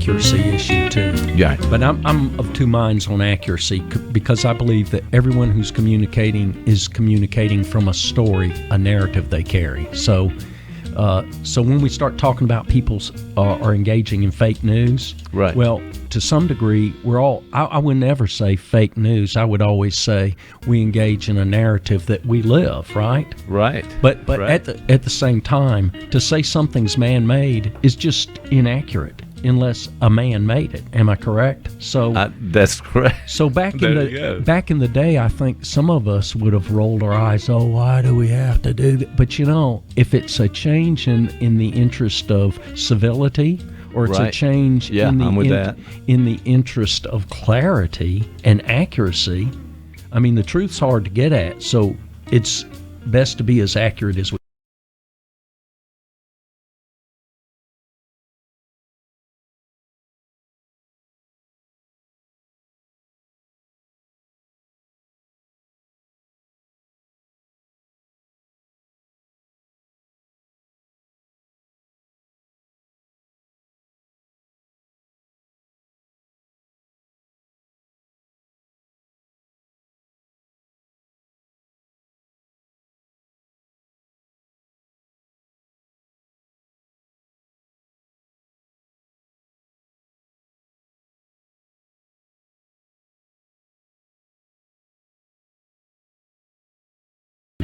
accuracy issue too. Yeah. But I'm of two minds on accuracy because I believe that everyone who's communicating is communicating from a story, a narrative they carry. So when we start talking about people are engaging in fake news, right? Well, to some degree, I would never say fake news. I would always say we engage in a narrative that we live, right? Right. But right. at the same time, to say something's man-made is just inaccurate unless a man made it. Am I correct? So that's correct. So back in the day, I think some of us would have rolled our eyes. Oh, why do we have to do that? But if it's a change in the interest of civility, or it's a change in the interest of clarity and accuracy, I mean, the truth's hard to get at. So it's best to be as accurate as we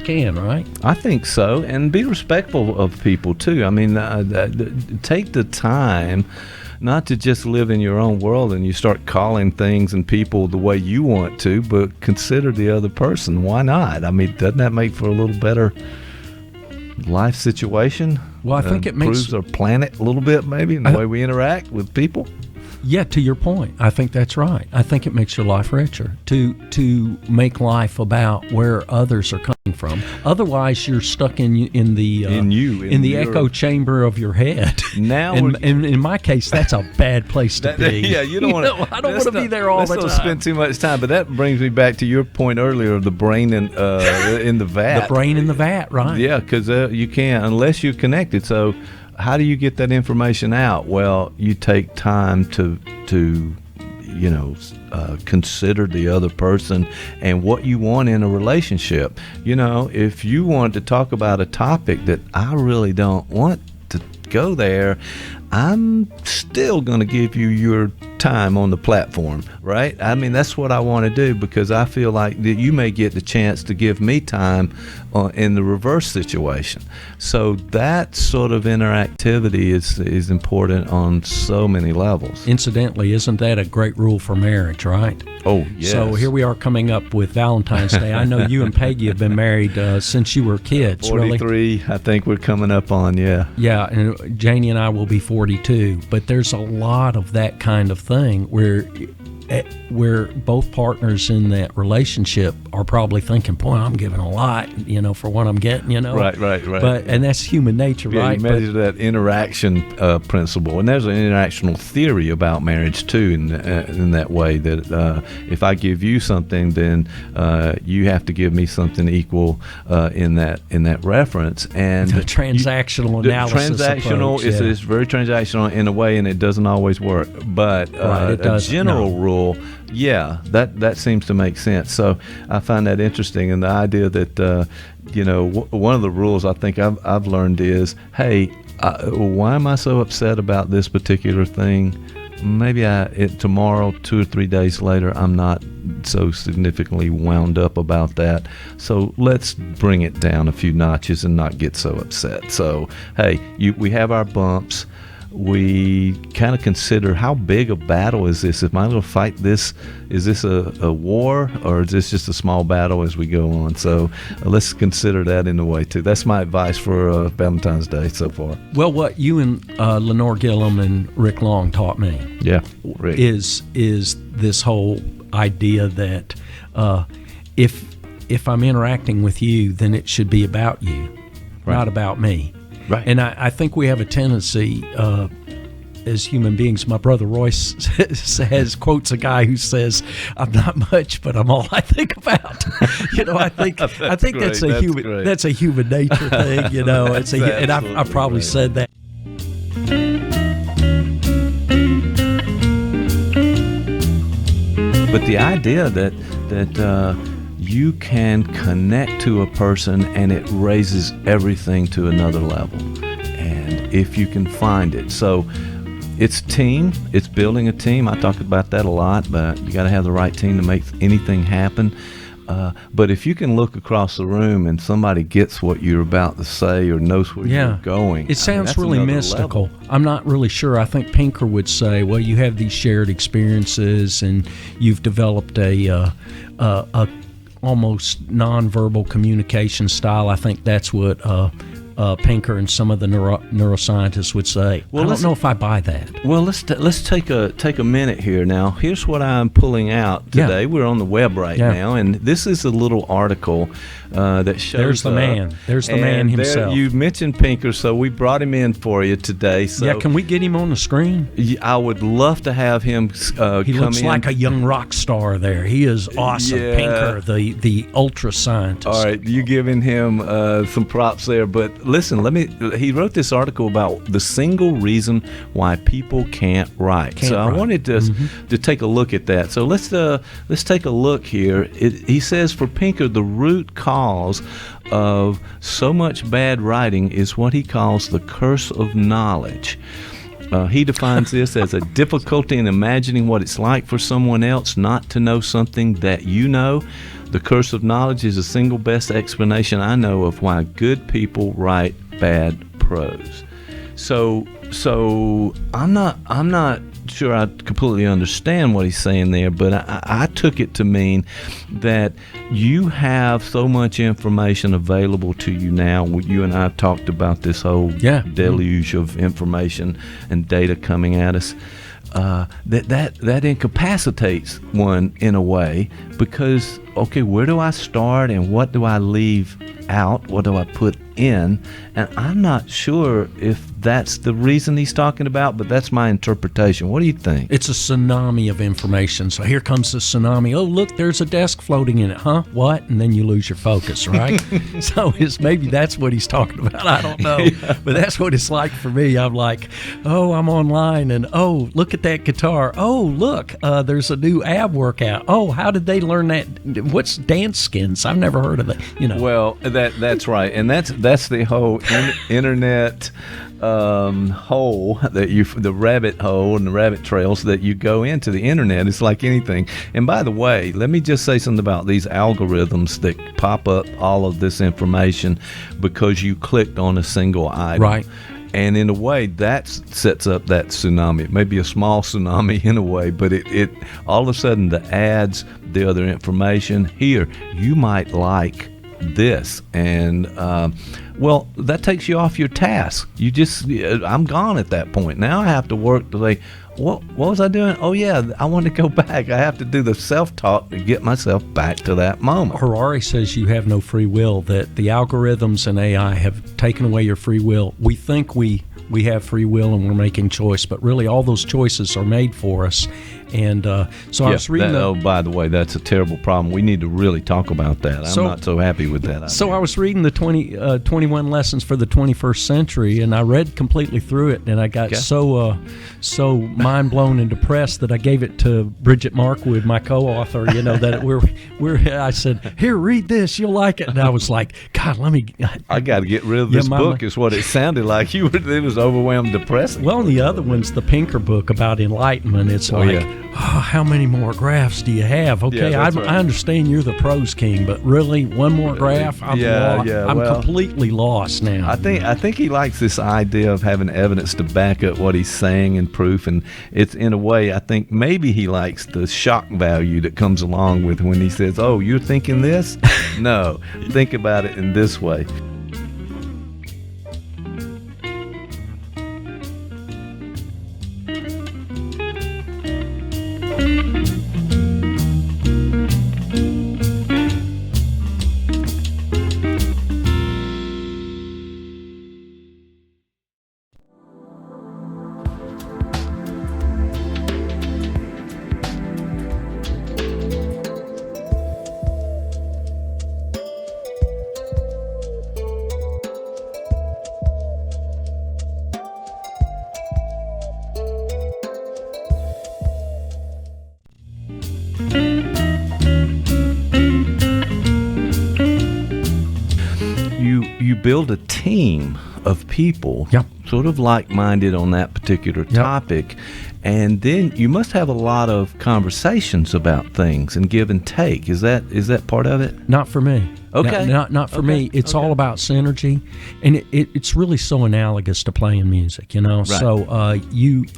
can, right? I think so, and be respectful of people too. I mean, take the time not to just live in your own world and you start calling things and people the way you want to, but consider the other person. Why not? I mean, doesn't that make for a little better life situation? Well, I think it improves our planet a little bit, maybe, in the way we interact with people. Yeah, to your point, I think that's right. I think it makes your life richer to make life about where others are coming from. Otherwise, you're stuck in the echo chamber of your head. Now, and in my case, that's a bad place to be. Yeah, you don't want to. I don't want to be there all the time. Let's not spend too much time. But that brings me back to your point earlier of the brain in the vat. The brain in the vat, right? Yeah, because you can't unless you're connected. So, how do you get that information out? Well, you take time to consider the other person and what you want in a relationship. If you want to talk about a topic that I really don't want to go there, I'm still going to give you your time on the platform, right? I mean, that's what I want to do, because I feel like that you may get the chance to give me time in the reverse situation. So that sort of interactivity is important on so many levels. Incidentally, isn't that a great rule for marriage, right? Oh, yes. So here we are coming up with Valentine's Day. I know you and Peggy have been married since you were kids, 43, really. I think we're coming up on, yeah. Yeah, and Janie and I will be 42, but there's a lot of that kind of thing where both partners in that relationship are probably thinking, boy, I'm giving a lot, for what I'm getting, Right. And that's human nature, yeah, right? You measure that interaction principle. And there's an interactional theory about marriage, too, in that way, that if I give you something, then you have to give me something equal in that reference. And the transactional analysis approach, is very transactional in a way, and it doesn't always work. But a general rule, yeah, that seems to make sense. So I find that interesting, and the idea that one of the rules I think I've learned is, hey, why am I so upset about this particular thing? Maybe tomorrow, 2 or 3 days later, I'm not so significantly wound up about that. So let's bring it down a few notches and not get so upset. So hey, we have our bumps. We kind of consider, how big a battle is this? Am I going to fight this? Is this a war, or is this just a small battle as we go on? So let's consider that in a way too. That's my advice for Valentine's Day so far. Well, what you and Lenore Gillum and Rick Long taught me, Rick, is this whole idea that if I'm interacting with you, then it should be about you, not about me. Right. And I think we have a tendency as human beings. My brother Royce quotes a guy who says, "I'm not much, but I'm all I think about." I think that's a human nature thing. And I've probably said that. But the idea that you can connect to a person and it raises everything to another level, and if you can find it. So it's team, it's building a team. I talk about that a lot, but you got to have the right team to make anything happen. But if you can look across the room and somebody gets what you're about to say or knows where you're going, it sounds really mystical. Level. I'm not really sure. I think Pinker would say, well, you have these shared experiences and you've developed a almost nonverbal communication style. I think that's what Pinker and some of the neuroscientists would say. Well, I don't know if I buy that. Well, let's take a minute here now. Here's what I'm pulling out today. We're on the web right now, and this is a little article that shows. There's the man. There's the man himself. You mentioned Pinker, so we brought him in for you today. So can we get him on the screen? I would love to have him come in. He looks like a young rock star there. He is awesome. Pinker, the ultra scientist. All right, you giving him some props there, but listen, he wrote this article about the single reason why people can't write. I wanted to take a look at that. So let's take a look here. He says for Pinker, the root cause of so much bad writing is what he calls the curse of knowledge. He defines this as a difficulty in imagining what it's like for someone else not to know something that you know. The curse of knowledge is the single best explanation I know of why good people write bad prose. So I'm not sure I completely understand what he's saying there, but I took it to mean that you have so much information available to you now. You and I talked about this whole deluge of information and data coming at us. That incapacitates one in a way, because where do I start and what do I leave out? What do I put in? And I'm not sure if that's the reason he's talking about, but that's my interpretation. What do you think? It's a tsunami of information. So here comes the tsunami. Oh, look, there's a desk floating in it. Huh? What? And then you lose your focus, right? So maybe that's what he's talking about. I don't know. But that's what it's like for me. I'm like, oh, I'm online, and oh, look at that guitar. Oh, look, there's a new ab workout. Oh, how did they learn that? What's dance skins? I've never heard of it. Well, that's right, and that's the whole internet hole the rabbit hole and the rabbit trails that you go into the internet. It's like anything. And by the way, let me just say something about these algorithms that pop up all of this information because you clicked on a single item. Right. And in a way, that sets up that tsunami. It may be a small tsunami in a way, but it all of a sudden the ads, the other information, here, you might like this, and that takes you off your task. I'm gone at that point. Now I have to work to say, what was I doing? Oh yeah, I want to go back. I have to do the self-talk to get myself back to that moment. Harari says you have no free will, that the algorithms and AI have taken away your free will. We think we have free will and we're making choice, but really all those choices are made for us. And I was reading by the way, that's a terrible problem. We need to really talk about that. I'm not so happy with that idea. So I was reading the 21 Lessons for the 21st Century, and I read completely through it, and I got so mind blown and depressed that I gave it to Bridget Markwood, my co-author. That I said, here, read this, you'll like it. And I was like, God, I got to get rid of this book. Is what it sounded like. It was overwhelmed, depressing. Well, the other one's the Pinker book about enlightenment. It's how many more graphs do you have? Okay, I understand you're the prose king, but really, one more graph? I'm completely lost now. I think he likes this idea of having evidence to back up what he's saying and proof, and it's in a way, I think maybe he likes the shock value that comes along with when he says, oh, you're thinking this? No, think about it in this way. build a team of people, sort of like-minded on that particular topic, and then you must have a lot of conversations about things and give and take. Is that part of it? Not for me. Okay. Not for me. It's all about synergy, and it's really so analogous to playing music, you know. Right. So I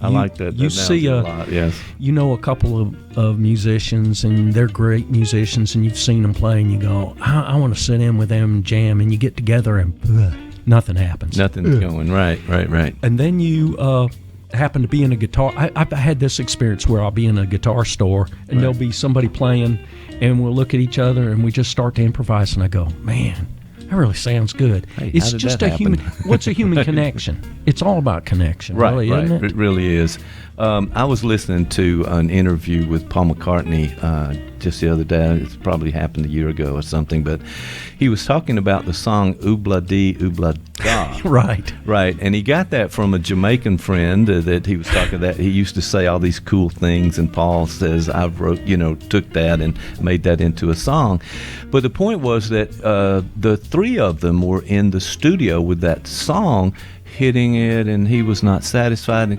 like that. You see a lot, yes. You know a couple of musicians, and they're great musicians, and you've seen them play, and you go, I want to sit in with them and jam, and you get together, and nothing happens. Nothing's going right. And then you happen to be in a guitar. I've had this experience where I'll be in a guitar store, and there'll be somebody playing, and we'll look at each other, and we just start to improvise, and I go, man, that really sounds good. Hey, it's just a human. What's a human connection? It's all about connection, really, isn't it? It really is. I was listening to an interview with Paul McCartney just the other day. It's probably happened a year ago or something, but he was talking about the song "Oobla Dee Oobla Da." Right. And he got that from a Jamaican friend that he was talking that he used to say all these cool things, and Paul says, took that and made that into a song. But the point was that the three of them were in the studio with that song, hitting it, and he was not satisfied.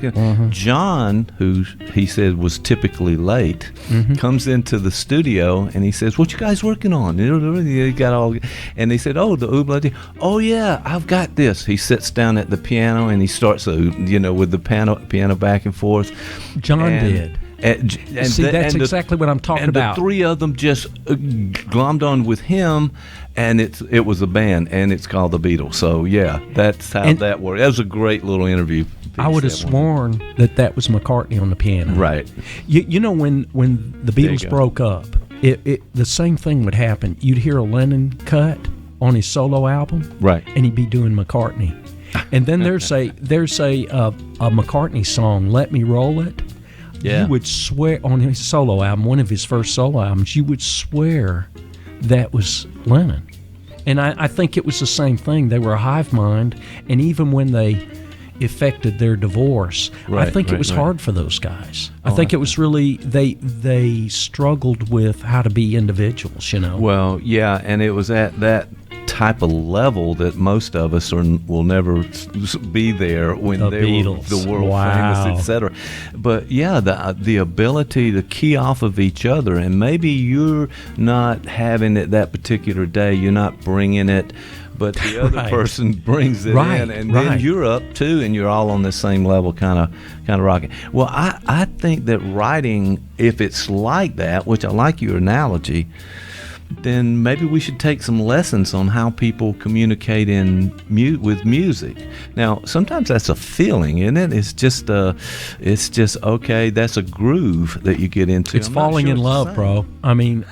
John, who he said was typically late, comes into the studio and he says, "What you guys working on?" He got all, and they said, "Oh, the oobla dee. Oh yeah, I've got this." He sits down at the piano and he starts, with the piano back and forth. John did. And that's exactly what I'm talking about. And the three of them just glommed on with him, and it was a band, and it's called the Beatles. So yeah, that's how that worked. That was a great little interview. I would have sworn that was McCartney on the piano. Right. You know, when the Beatles broke up, the same thing would happen. You'd hear a Lennon cut on his solo album, right, and he'd be doing McCartney, and then there's a McCartney song, "Let Me Roll It." Yeah. You would swear on his solo album, one of his first solo albums, you would swear that was Lennon. And I think it was the same thing. They were a hive mind, and even when they effected their divorce, I think it was hard for those guys. I think it was really, they struggled with how to be individuals, you know. Well, yeah, and it was at that type of level that most of us will never be there when they were the world famous, etc. But yeah, the ability to key off of each other, and maybe you're not having it that particular day, you're not bringing it, but the other person brings it in, and then you're up too, and you're all on the same level, kind of rocking. Well, I think that writing, if it's like that, which I like your analogy, then maybe we should take some lessons on how people communicate with music. Now, sometimes that's a feeling, isn't it? It's just okay. That's a groove that you get into. It's falling in love, bro. I mean,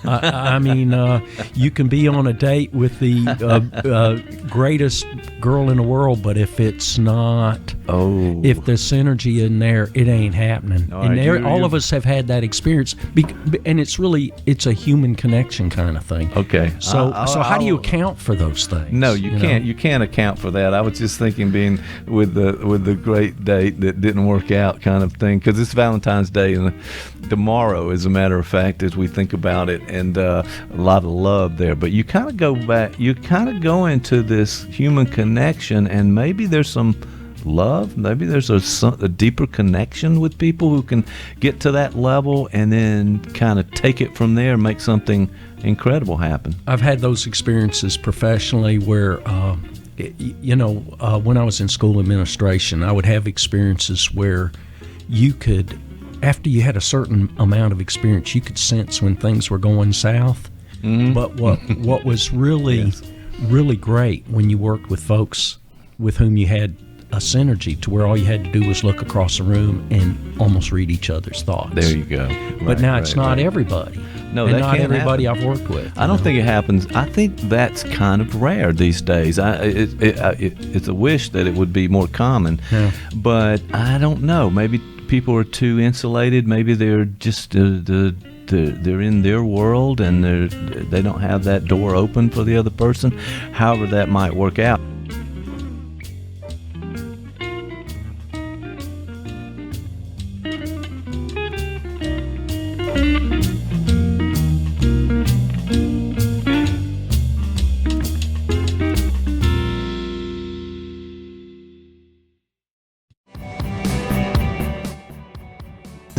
you can be on a date with the greatest girl in the world, but if it's not, if the synergy isn't there, it ain't happening. All of us have had that experience, and it's a human connection kind of thing. Okay. So how do you account for those things? No, you can't. You can't account for that. I was just thinking, being with the great date that didn't work out, kind of thing, because it's Valentine's Day and tomorrow, as a matter of fact, as we think about it, and a lot of love there. But you kind of go back. You kind of go into this human connection, and maybe there's some love, maybe there's a deeper connection with people who can get to that level and then kind of take it from there and make something incredible happen. I've had those experiences professionally where when I was in school administration, I would have experiences where you could, after you had a certain amount of experience, you could sense when things were going south. But what was really really great when you worked with folks with whom you had a synergy, to where all you had to do was look across the room and almost read each other's thoughts. There you go. But now it's not everybody. No, and that not can't everybody happen. I've worked with. I don't think it happens. I think that's kind of rare these days. It's a wish that it would be more common. Yeah. But I don't know. Maybe people are too insulated. Maybe they're just they're in their world and they don't have that door open for the other person. However that might work out.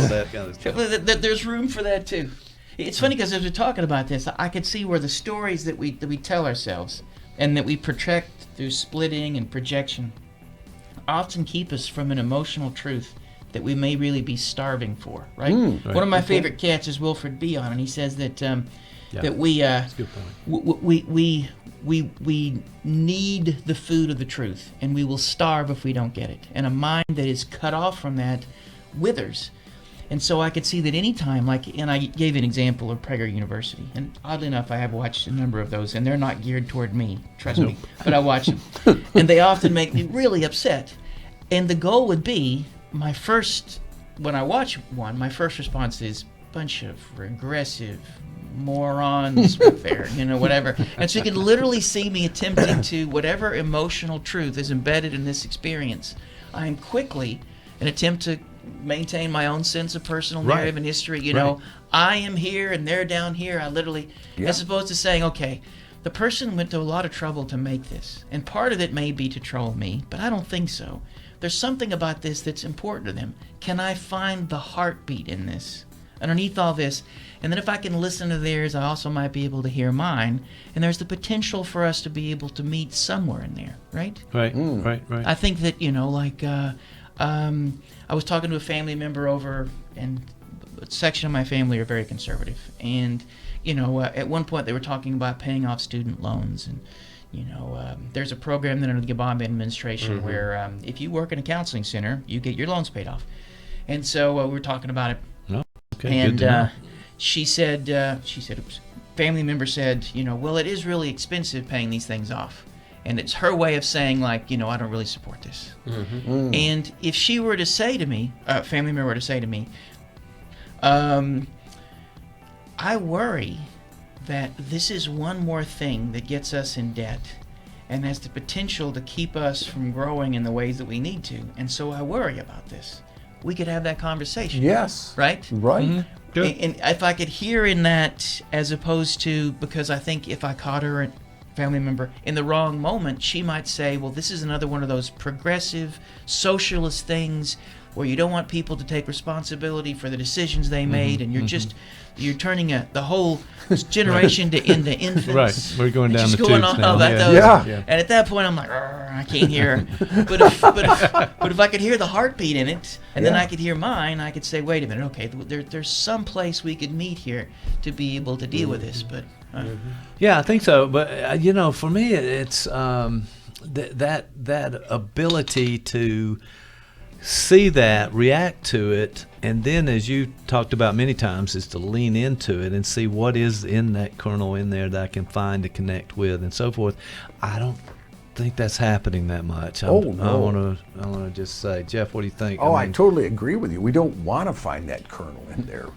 that kind of stuff. There's room for that too. It's funny because as we're talking about this, I could see where the stories that we tell ourselves and that we project through splitting and projection often keep us from an emotional truth that we may really be starving for, right? Right. One of my favorite cats is Wilfred Bion, and he says that that That's a good point. we need the food of the truth, and we will starve if we don't get it. And a mind that is cut off from that withers. And so I could see that any time, and I gave an example of Prager University, and oddly enough, I have watched a number of those, and they're not geared toward me, trust me, but I watch them. And they often make me really upset. And the goal would be, when I watch one, my first response is, bunch of regressive morons with their, whatever. And so you can literally see me attempting to, whatever emotional truth is embedded in this experience, I am quickly an attempt to maintain my own sense of personal narrative and history. I am here and they're down here. I literally, as opposed to saying, okay, the person went to a lot of trouble to make this, and part of it may be to troll me, but I don't think so. There's something about this that's important to them. Can I find the heartbeat in this, underneath all this? And then if I can listen to theirs, I also might be able to hear mine. And there's the potential for us to be able to meet somewhere in there, right? Right. I think that, I was talking to a family member over, and a section of my family are very conservative. And, at one point they were talking about paying off student loans. And, there's a program that under the Obama administration where if you work in a counseling center, you get your loans paid off. And so we were talking about it. Oh, okay. And she said, family member said, well, it is really expensive paying these things off. And it's her way of saying, I don't really support this. And if she were to say to me, a family member were to say to me, I worry that this is one more thing that gets us in debt and has the potential to keep us from growing in the ways that we need to. And so I worry about this. We could have that conversation. Yes. Right? Right. Mm-hmm. And if I could hear in that, as opposed to, because I think if I caught her, family member, in the wrong moment, she might say, well, this is another one of those progressive socialist things where you don't want people to take responsibility for the decisions they made, and you're turning the whole generation into infants. Right, we're going down the tubes now. And at that point, I'm like, I can't hear her. But if I could hear the heartbeat in it, and then I could hear mine, I could say, wait a minute, okay, there's some place we could meet here to be able to deal with this. But yeah, I think so. But for me, it's that ability to see that, react to it, and then, as you talked about many times, is to lean into it and see what is in that kernel in there that I can find to connect with and so forth. I don't think that's happening that much. No. I want to just say, Jeff, what do you think? I totally agree with you. We don't want to find that kernel in there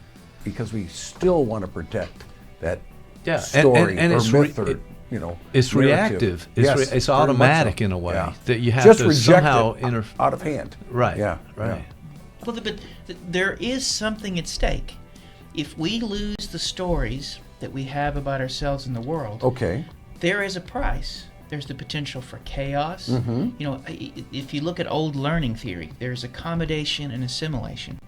because we still want to protect that story or myth or it's narrative. Reactive. It's automatic in a way that you have just to somehow out of hand. Right. Yeah. Right. Well, but there is something at stake. If we lose the stories that we have about ourselves in the world, there is a price. There's the potential for chaos. If you look at old learning theory, there's accommodation and assimilation.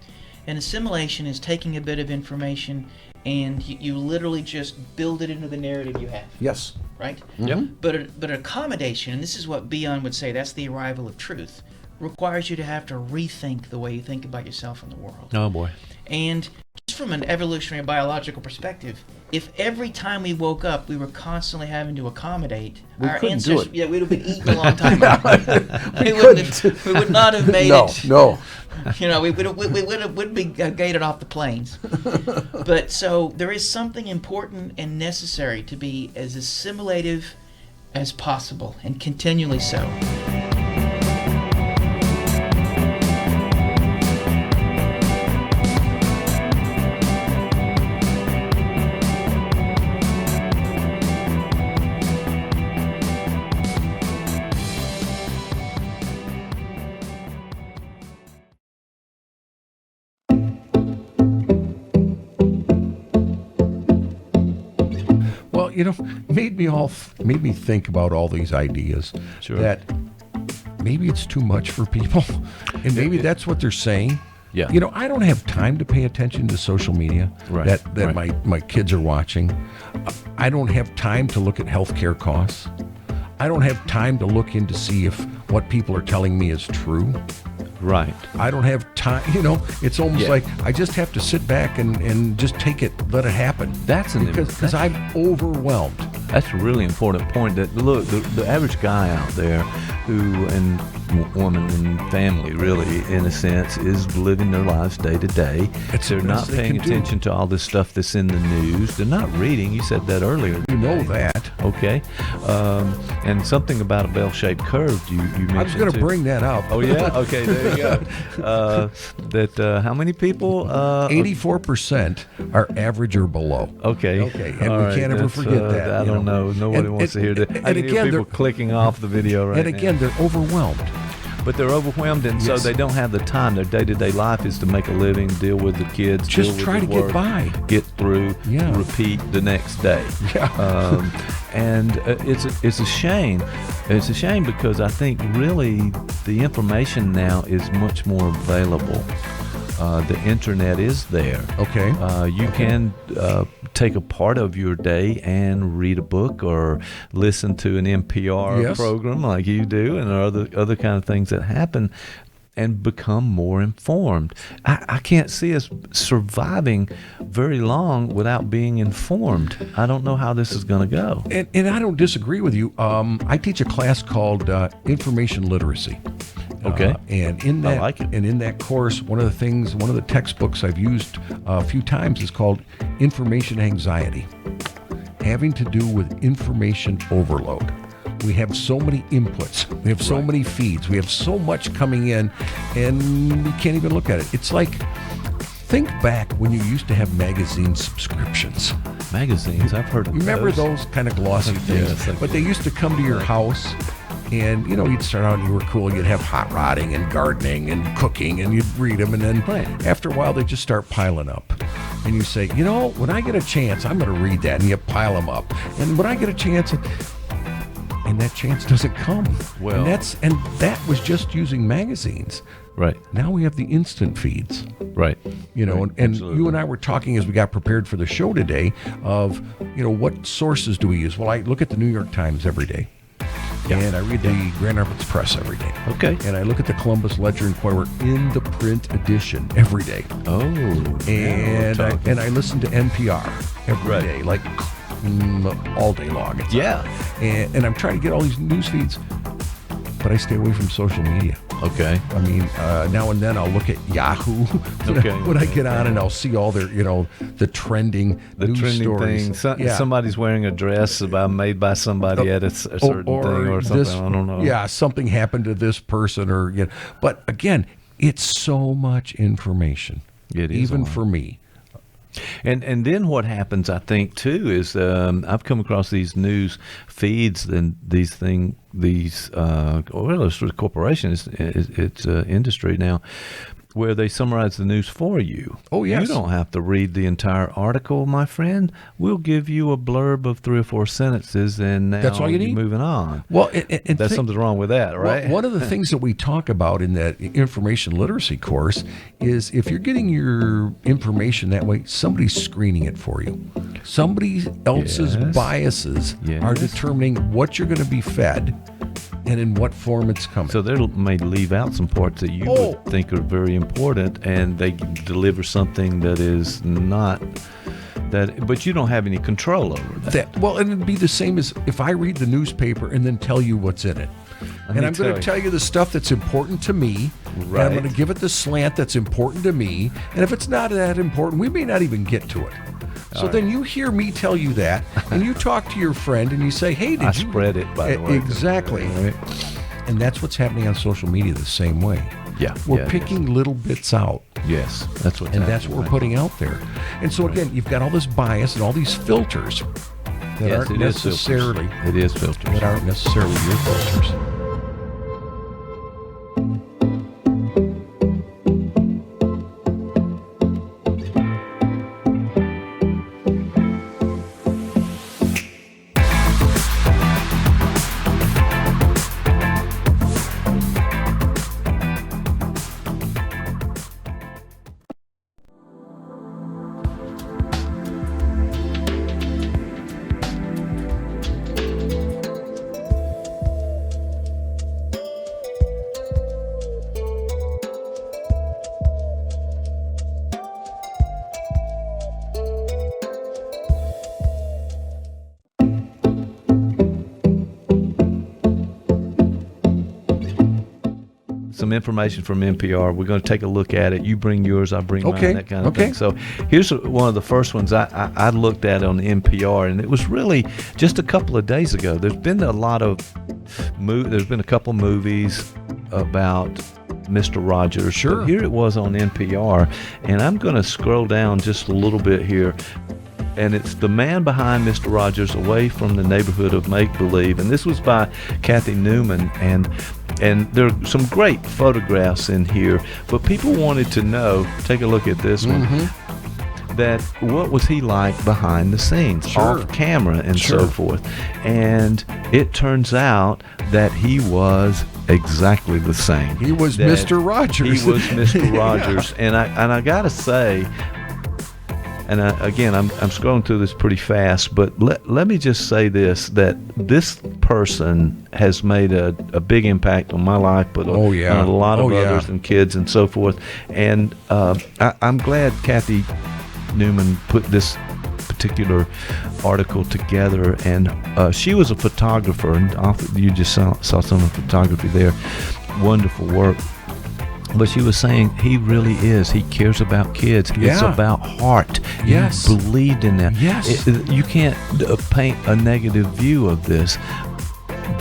And assimilation is taking a bit of information and you literally just build it into the narrative you have. Yes. Right? Yep. But accommodation, and this is what Bion would say, that's the arrival of truth, requires you to have to rethink the way you think about yourself and the world. Oh, boy. And just from an evolutionary biological perspective, if every time we woke up we were constantly having to accommodate, our ancestors, we'd have been eaten a long time ago. we would not have made it. No. We would be gated off the plains. But so there is something important and necessary to be as assimilative as possible, and continually so. Made me think about all these ideas. Sure. That maybe it's too much for people, and maybe that's what they're saying. Yeah. You know, I don't have time to pay attention to social media that right. my kids are watching. I don't have time to look at healthcare costs. I don't have time to look in to see if what people are telling me is true. Right. I don't have time. You know, it's almost like I just have to sit back and just take it, let it happen. Because I'm overwhelmed. That's a really important point. That look, the average guy out there, and woman and family, really, in a sense, is living their lives day to day. They're not paying attention to all this stuff that's in the news. They're not reading. You said that earlier. You know that. Okay. And something about a bell-shaped curve you mentioned. I was going to bring that up. Oh yeah. Okay. There you go. How many people? 84% are average or below. Okay. And all we can't ever forget that. I don't know. Nobody wants to hear that. I hear people clicking off the video right now. And again, they're overwhelmed. But they're overwhelmed, and so they don't have the time. Their day-to-day life is to make a living, deal with the kids, just try to get by, get through, repeat the next day. And it's a shame. It's a shame because I think really the information now is much more available. The internet is there. Okay. You can take a part of your day and read a book or listen to an NPR program like you do, and other kind of things that happen, and become more informed. I can't see us surviving very long without being informed. I don't know how this is going to go. And I don't disagree with you. I teach a class called Information Literacy. Okay. And in that, I like it. And in that course, one of the textbooks I've used a few times is called Information Anxiety, having to do with information overload. We have so many inputs, we have so many feeds, we have so much coming in, and we can't even look at it. It's like, think back when you used to have magazine subscriptions. Magazines, I've heard of those. Remember those kind of glossy things? But they used to come to your house. And, you know, you'd start out and you were cool. You'd have hot rodding and gardening and cooking, and you'd read them. And then after a while, they just start piling up. And you say, you know, when I get a chance, I'm going to read that. And you pile them up. And when I get a chance, and that chance doesn't come. Well, and that was just using magazines. Right. Now we have the instant feeds. Right. You know, and you and I were talking as we got prepared for the show today of, you know, what sources do we use? Well, I look at the New York Times every day. And I read the Grand Rapids Press every day. Okay. And I look at the Columbus Ledger Inquirer in the print edition every day. Oh. And I listen to NPR every day, like all day long. And I'm trying to get all these news feeds, but I stay away from social media. Okay. I mean, now and then I'll look at Yahoo when I get on, and I'll see all their, you know, the trending stories. Things. Somebody's wearing a dress made by somebody at a certain thing or something. I don't know. Yeah, something happened to this person, or but again, it's so much information. It is even for me. And then what happens, I think, too, is I've come across these news feeds and these it's sort of corporations, it's industry now, where they summarize the news for you. Oh, yes. You don't have to read the entire article, my friend. We'll give you a blurb of 3 or 4 sentences, and now that's all you need. Moving on. Well, there's something wrong with that, right? Well, one of the things that we talk about in that information literacy course is if you're getting your information that way, somebody's screening it for you. Somebody else's biases are determining what you're going to be fed and in what form it's coming. So they may leave out some parts that you would think are very important, and they deliver something that is not that, but you don't have any control over that. Well, and it'd be the same as if I read the newspaper and then tell you what's in it. And I'm going to tell you the stuff that's important to me, and I'm going to give it the slant that's important to me, and if it's not that important, we may not even get to it. So then you hear me tell you that, and you talk to your friend, and you say, hey, I spread it, by the way. Exactly. Right. And that's what's happening on social media the same way. Yeah. We're picking little bits out. Yes, that's what. And that's what we're putting out there. And so again, you've got all this bias and all these filters that aren't necessarily your filters. some information from NPR. We're going to take a look at it. You bring yours, I bring mine, that kind of thing. So here's one of the first ones I looked at on NPR, and it was really just a couple of days ago. There's been a couple movies about Mr. Rogers. Sure. But here it was on NPR, and I'm going to scroll down just a little bit here. And it's The Man Behind Mr. Rogers, Away from the Neighborhood of Make-Believe. And this was by Kathy Newman. And there are some great photographs in here. But people wanted to know, take a look at this one, that what was he like behind the scenes, off camera and so forth. And it turns out that he was exactly the same. He was Mr. Rogers. He was Mr. Rogers. And I got to say, and again, I'm scrolling through this pretty fast, but let me just say this, that this person has made a big impact on my life, but on a lot of others and kids and so forth. And I'm glad Kathy Newman put this particular article together. And she was a photographer, and you just saw some of the photography there. Wonderful work. But she was saying he really is. He cares about kids. It's about heart. Yes. He believed in that. Yes. You can't paint a negative view of this.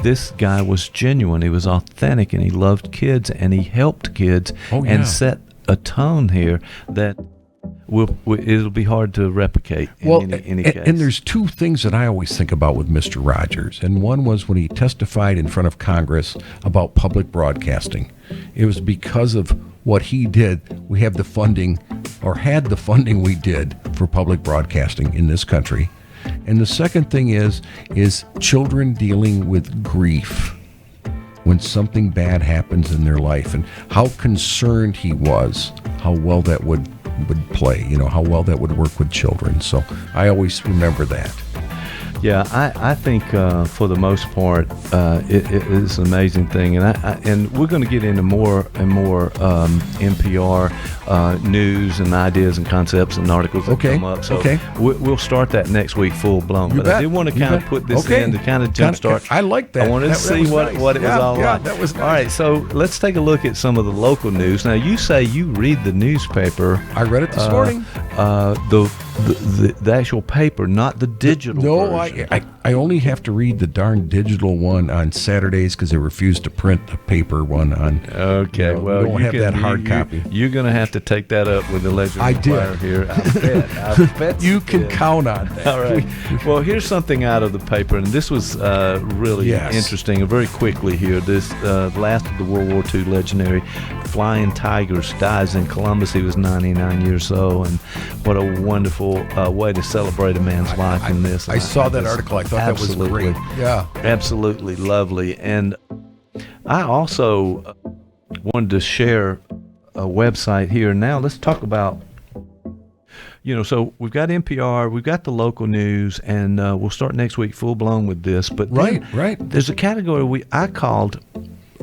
This guy was genuine. He was authentic, and he loved kids, and he helped kids and set a tone here that it'll be hard to replicate in any case. And there's two things that I always think about with Mr. Rogers. And one was when he testified in front of Congress about public broadcasting. It was because of what he did. We have the funding, or had the funding we did for public broadcasting in this country. And the second thing is children dealing with grief when something bad happens in their life, and how concerned he was, how well that would play, how well that would work with children. So I always remember that. Yeah, I think for the most part, it is an amazing thing, and we're going to get into more and more NPR news and ideas and concepts and articles that come up. So we'll start that next week full blown. But I did want to kind of put this in to kind of jumpstart. I like that. I wanted to see what it was all like. That was nice. All right, so let's take a look at some of the local news. Now, you say you read the newspaper. I read it this morning. The actual paper, not the digital version. I only have to read the darn digital one on Saturdays because they refuse to print a paper one on. Okay, well, we don't have that hard copy. You're going to have to take that up with the Legend Inquirer here. I bet you can count on that. All right. Well, here's something out of the paper, and this was really interesting. And very quickly here, this last of the World War II legendary Flying Tigers dies in Columbus. He was 99 years old, and what a wonderful way to celebrate a man's life in this. I saw that article. I thought that was great. Yeah. Absolutely lovely. And I also wanted to share a website here. Now let's talk about, so we've got NPR, we've got the local news, and we'll start next week full blown with this. But right. There's a category I called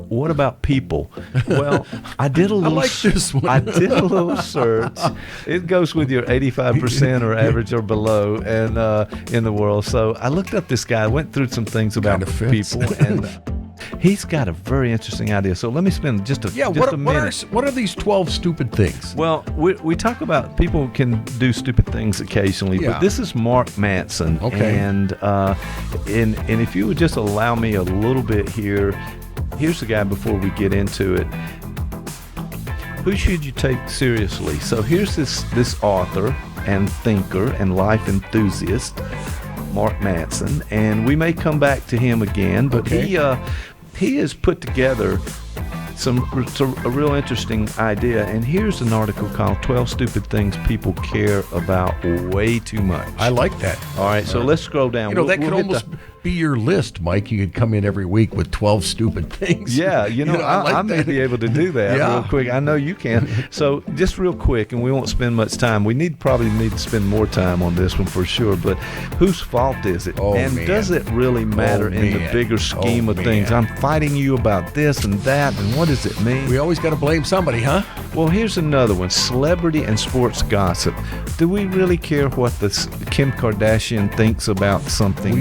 "What about people?" Well, I did a little. I like this one. I did a little search. It goes with your 85% or average or below, and in the world. So I looked up this guy, went through some things about people, and he's got a very interesting idea. So let me spend just a minute. What are these 12 stupid things? Well, we talk about people can do stupid things occasionally, but this is Mark Manson. Okay. And if you would just allow me a little bit here. Here's the guy before we get into it. Who should you take seriously? So here's this author and thinker and life enthusiast, Mark Manson, and we may come back to him again, but he has put together a real interesting idea. And here's an article called 12 Stupid Things People Care About Way Too Much. I like that. All right, so let's scroll down. That could almost be your list, Mike. You could come in every week with 12 stupid things. Yeah, I may be able to do that real quick. I know you can. So just real quick, and we won't spend much time. We probably need to spend more time on this one for sure. But whose fault is it? Does it really matter in the bigger scheme of things? I'm fighting you about this and that, and what does it mean? We always got to blame somebody, huh? Well, here's another one. Celebrity and sports gossip. Do we really care what Kim Kardashian thinks about something?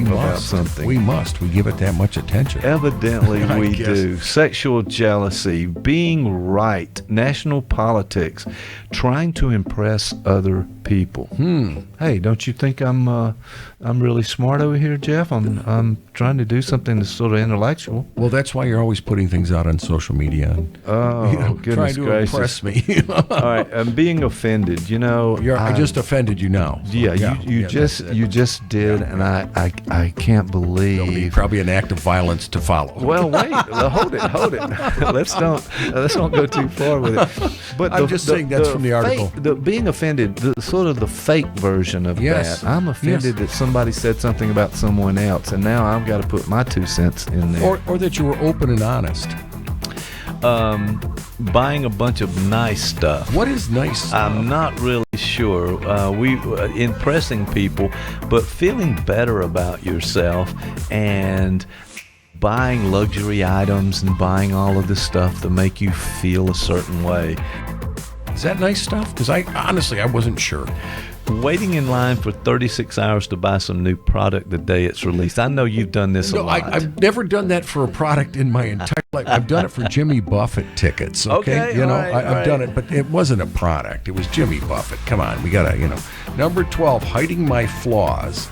something. We must. We give it that much attention. Evidently, we do. Sexual jealousy, being right, national politics, trying to impress other people. Hey, don't you think I'm really smart over here, Jeff? I'm trying to do something that's sort of intellectual. Well, that's why you're always putting things out on social media. And, Goodness trying to gracious. impress me. All right, I'm being offended. I just offended you now. Yeah, you just did, and I can't believe. There'll be probably an act of violence to follow. Well, wait, hold it. let's don't go too far with it. But I'm just saying that's from the article. Being offended, sort of the fake version of that. I'm offended that somebody said something about someone else, and now I've got to put my 2 cents in there. Or that you were open and honest. Buying a bunch of nice stuff. What is nice stuff? I'm not really sure. Impressing people, but feeling better about yourself and buying luxury items and buying all of this stuff to make you feel a certain way. Is that nice stuff? Because I wasn't sure. Waiting in line for 36 hours to buy some new product the day it's released. I know you've done this a lot. I've never done that for a product in my entire life. I've done it for Jimmy Buffett tickets. Okay, I've done it, but it wasn't a product. It was Jimmy Buffett. Come on, we gotta, Number 12, hiding my flaws.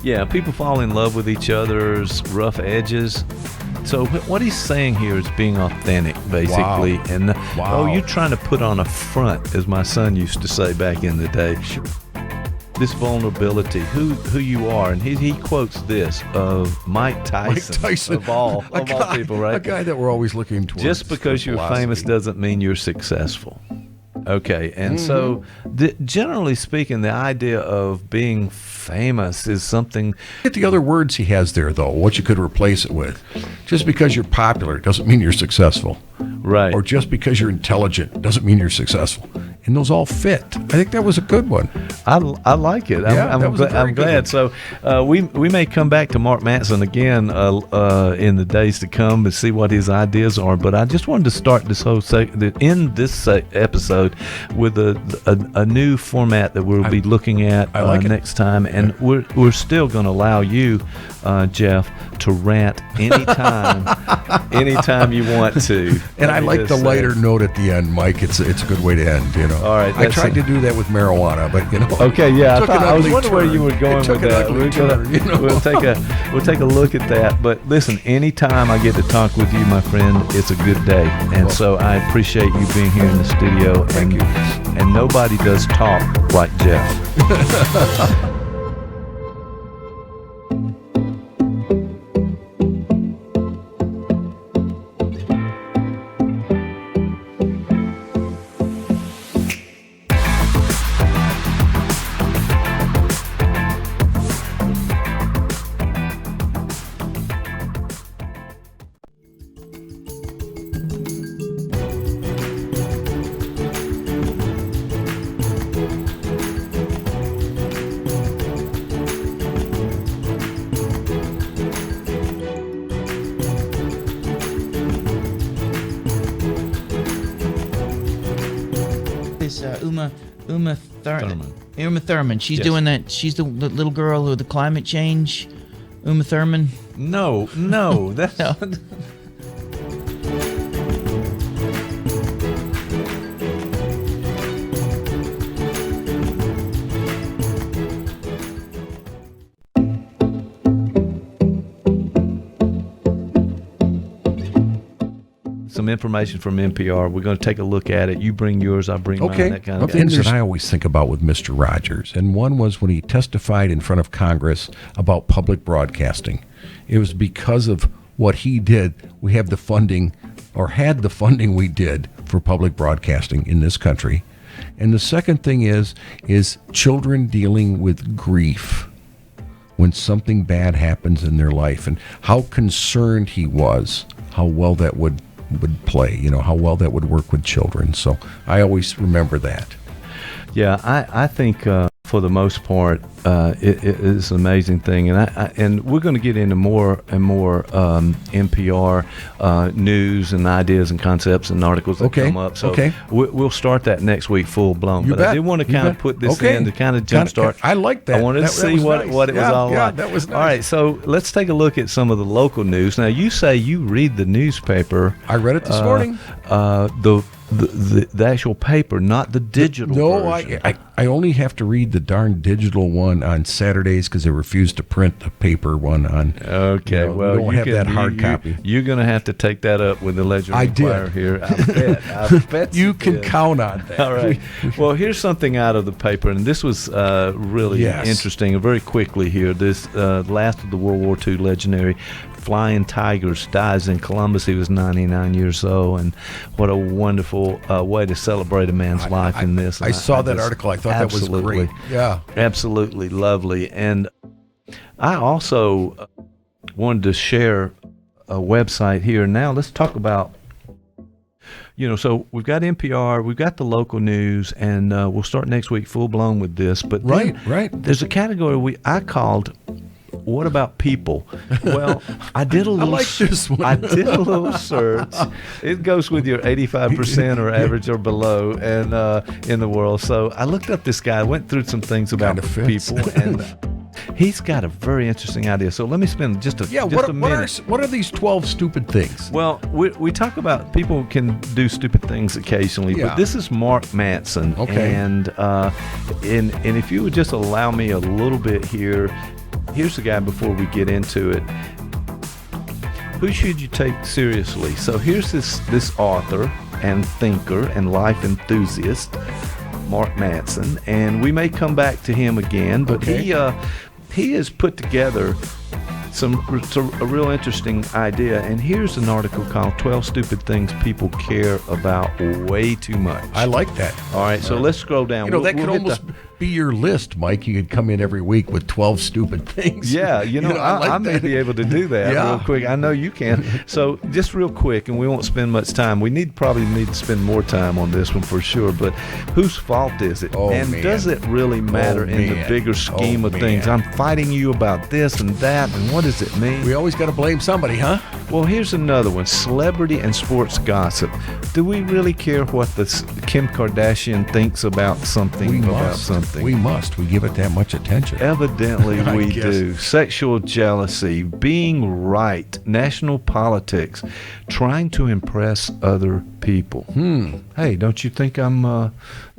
Yeah, people fall in love with each other's rough edges. So what he's saying here is being authentic, basically. Wow. And you're trying to put on a front, as my son used to say back in the day. This vulnerability, who you are, and he quotes this of Mike Tyson. Of all people, right? A guy that we're always looking towards. Just because you're famous doesn't mean you're successful. Okay, and so generally speaking, the idea of being famous is something. Get the other words he has there, though, what you could replace it with. Just because you're popular doesn't mean you're successful. Right. Or just because you're intelligent doesn't mean you're successful. And those all fit. I think that was a good one. I like it. I'm glad. So we may come back to Mark Manson again in the days to come and see what his ideas are. But I just wanted to start this whole episode with a new format that we'll be looking at next time, and we're still going to allow you, Jeff, to rant anytime you want to. And I like the lighter note at the end, Mike. It's a good way to end. All right. I tried to do that with marijuana, but Okay, yeah. I was wondering where you were going with that. We'll take a look at that. But listen, anytime I get to talk with you, my friend, it's a good day. And so I appreciate you being here in the studio. Thank you. And nobody does talk like Jeff. Uma Thurman. She's doing that. She's the little girl with the climate change. Uma Thurman. No, that's No. some information from NPR. We're going to take a look at it. You bring yours, I bring mine, that kind of thing. Things that I always think about with Mr. Rogers, and one was when he testified in front of Congress about public broadcasting. It was because of what he did. We have the funding, or had the funding we did for public broadcasting in this country. And the second thing is children dealing with grief when something bad happens in their life, and how concerned he was, how well that would play, how well that would work with children. So I always remember that. Yeah, I think for the most part, it is an amazing thing, and we're going to get into more and more NPR news and ideas and concepts and articles that come up. So we'll start that next week full blown. But I did want to kind of put this in to kind of jumpstart. I like that. I wanted to see what it was all about. That was nice. All right, so let's take a look at some of the local news. Now, you say you read the newspaper. I read it this morning. The actual paper, not the digital version. I only have to read the darn digital one on Saturdays because they refuse to print the paper one on. Okay, well, we don't have that hard copy. You're going to have to take that up with the Ledger Enquirer here. I bet you can count on that. All right. Well, here's something out of the paper, and this was really interesting. And very quickly here, this last of the World War II legendary Flying Tigers dies in Columbus. He was 99 years old, and what a wonderful way to celebrate a man's life in this. I saw that article. I thought that was great. Yeah, absolutely lovely. And I also wanted to share a website here. Now let's talk about, so we've got NPR, we've got the local news, and we'll start next week full blown with this. But right. There's a category I called, what about people? Well, I did a little. I like this one. I did a little search. It goes with your 85% or average or below, and in the world. So I looked up this guy. Went through some things about people, and he's got a very interesting idea. So let me spend just a minute. What are these 12 stupid things? Well, we talk about people can do stupid things occasionally, but this is Mark Manson. Okay. And if you would just allow me a little bit here. Here's the guy before we get into it. Who should you take seriously? So here's this author and thinker and life enthusiast, Mark Manson, and we may come back to him again, but he has put together a real interesting idea, and here's an article called 12 Stupid Things People Care About Way Too Much. I like that. All right, so let's scroll down. That could almost be your list, Mike. You could come in every week with 12 stupid things. Yeah, I may be able to do that real quick. I know you can. So just real quick, and we won't spend much time. We probably need to spend more time on this one for sure, but whose fault is it? Does it really matter in the bigger scheme of things? I'm fighting you about this and that, and what does it mean? We always got to blame somebody, huh? Well, here's another one. Celebrity and sports gossip. Do we really care what Kim Kardashian thinks about something? We must. We give it that much attention. Evidently, we do. Sexual jealousy, being right, national politics, trying to impress other people. Hey, don't you think I'm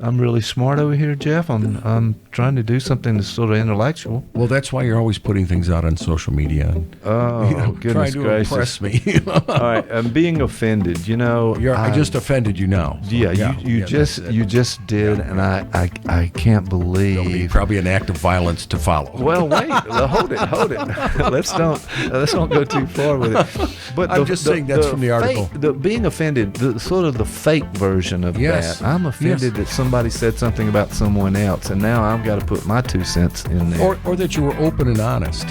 really smart over here, Jeff? I'm trying to do something that's sort of intellectual. Well, that's why you're always putting things out on social media. Goodness gracious! Impress me. All right, I'm being offended. I just offended you now. So you just did, and I can't believe. Probably an act of violence to follow. Well, wait, hold it. Let's don't go too far with it. But I'm just saying that's from the article. Being offended, sort of the fake version of that. I'm offended that somebody said something about someone else, and now I've got to put my 2 cents in there. Or that you were open and honest.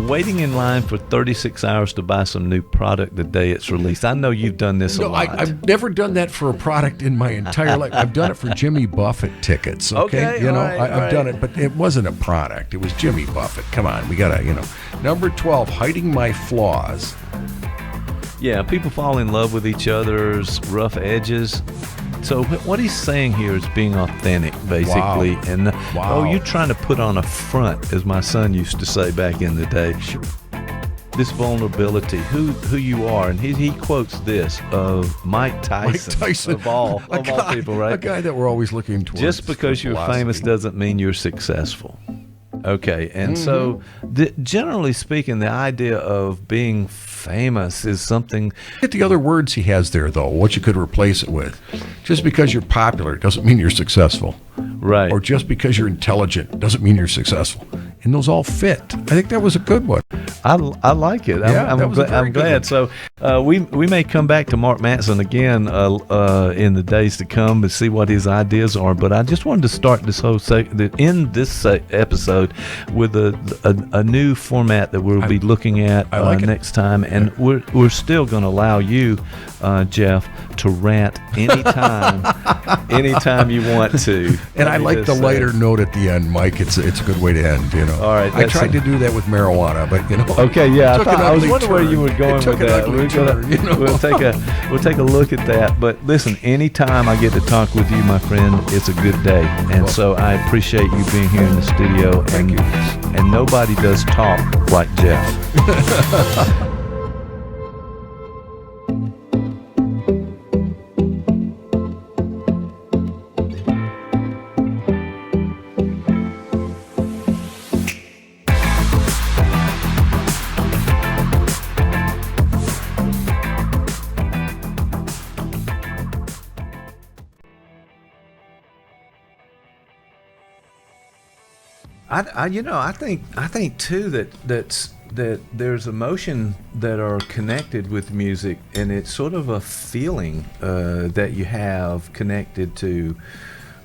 Waiting in line for 36 hours to buy some new product the day it's released. I know you've done this a lot. I've never done that for a product in my entire life. I've done it for Jimmy Buffett tickets. Okay, I've done it, but it wasn't a product. It was Jimmy Buffett. Come on, we gotta, Number 12, hiding my flaws. Yeah, people fall in love with each other's rough edges. So what he's saying here is being authentic, basically. Wow. And you're trying to put on a front, as my son used to say back in the day. This vulnerability, who you are, and he quotes this of Mike Tyson of all people, right? A guy that we're always looking towards. Just because you're famous doesn't mean you're successful. Okay, and so generally speaking, the idea of being famous is something. Get the other words he has there, though, what you could replace it with. Just because you're popular doesn't mean you're successful. Right. Or just because you're intelligent doesn't mean you're successful. And those all fit. I think that was a good one. I like it. I'm glad. So We may come back to Mark Manson again in the days to come and see what his ideas are. But I just wanted to start this whole episode with a new format that we'll be looking at next time, and we're still going to allow you, Jeff, to rant anytime you want to. And I like the lighter note at the end, Mike. It's a good way to end. All right. I tried to do that with marijuana, but Okay, yeah. I was wondering where you were going with that. We'll take a look at that. But listen, anytime I get to talk with you, my friend, it's a good day. And so I appreciate you being here in the studio. Thank you. And nobody does talk like Jeff. I think too that there's emotion that are connected with music, and it's sort of a feeling that you have connected to,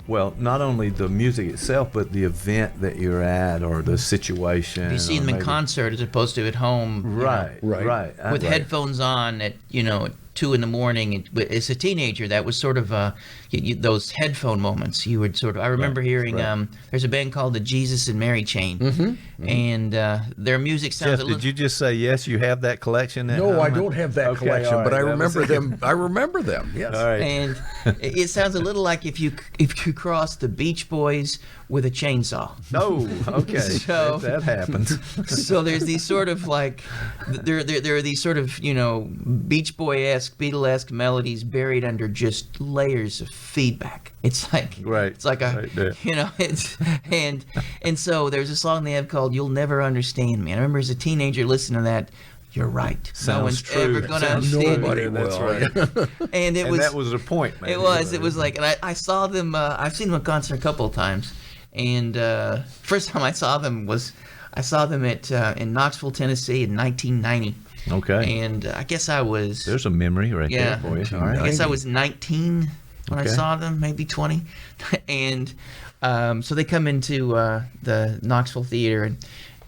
well, not only the music itself, but the event that you're at or the situation. You see them in concert as opposed to at home. Right. With headphones on at 2 a.m. As a teenager, that was sort of those headphone moments. You would sort of. I remember hearing. There's a band called the Jesus and Mary Chain, and their music sounds. Jeff, did you just say yes? You have that collection? No, I don't have that collection, right, but I remember them. I remember them. Yes. All right. And it sounds a little like if you cross the Beach Boys with a chainsaw. Oh, okay. So that happens. So there's these sort of like there are these sort of Beach Boy-esque, Beatle-esque melodies buried under just layers of feedback. It's like it's like it's and so there's a song they have called "You'll Never Understand Me." And I remember as a teenager listening to that. You're right. No one's ever going to understand me. That's right. And that was the point, man. It was like, and I saw them. I've seen them in concert a couple of times. And first time I saw them at in Knoxville, Tennessee in 1990. Okay. And I guess I was. There's a memory right there for you. All right. I guess I was 19 when I saw them, maybe 20. And so they come into the Knoxville Theater,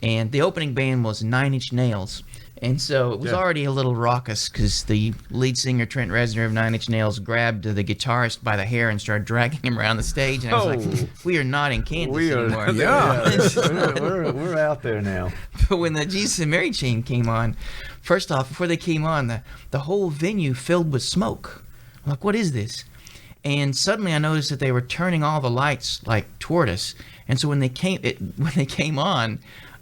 and the opening band was Nine Inch Nails. And so it was already a little raucous because the lead singer, Trent Reznor of Nine Inch Nails, grabbed the guitarist by the hair and started dragging him around the stage. And I was like, we are not in Kansas anymore. We're out there now. But when the Jesus and Mary Chain came on, first off, before they came on, the whole venue filled with smoke. I'm like, what is this? And suddenly I noticed that they were turning all the lights like toward us. And so when they came on,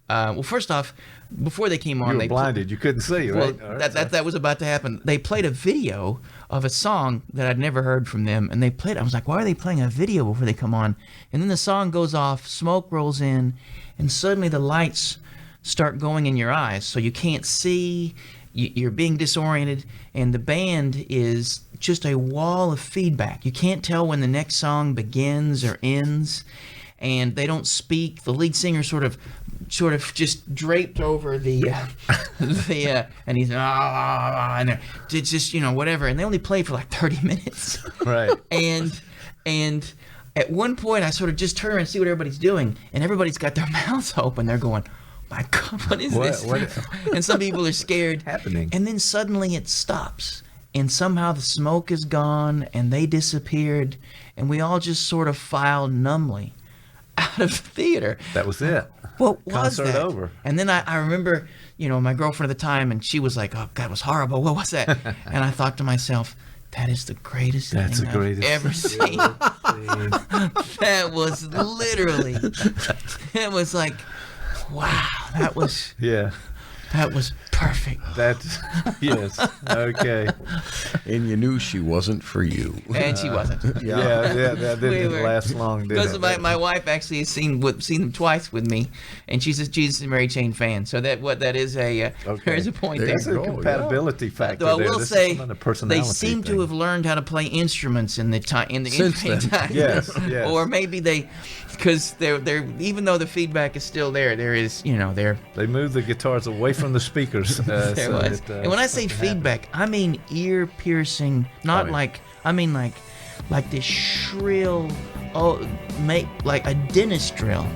well, first off, before they came on, you were blinded. You couldn't see, right? Well, that was about to happen. They played a video of a song that I'd never heard from them, and they played. I was like, why are they playing a video before they come on? And then the song goes off, smoke rolls in, and suddenly the lights start going in your eyes, so you can't see. You're being disoriented, and the band is just a wall of feedback. You can't tell when the next song begins or ends, and they don't speak. The lead singer sort of just draped over the and he's and it's just whatever, and they only played for like 30 minutes. Right. And at one point I sort of just turn around and see what everybody's doing, and everybody's got their mouths open. They're going, my God, what is this? And some people are scared. Happening. And then suddenly it stops, and somehow the smoke is gone and they disappeared, and we all just sort of filed numbly out of the theater. That was it. What was Concert that? over. And then I remember, my girlfriend at the time, and she was like, "Oh God, it was horrible. What was that?" And I thought to myself, that is the greatest thing I've ever seen. That was literally. It was like, wow. That was. Yeah. That was perfect. That's yes. Okay. And you knew she wasn't for you. And she wasn't. Yeah. That didn't last long, did it? Because my wife actually has seen them twice with me, and she's a Jesus and Mary Chain fan. So that is a there is a point there. There's a compatibility factor. Though I will say they seem to have learned how to play instruments in the time in time. Yes. Or maybe because they're even though the feedback is still there is they move the guitars away from from the speakers. There was. And when I say feedback, I mean ear piercing, not I mean like this shrill, like a dentist drill.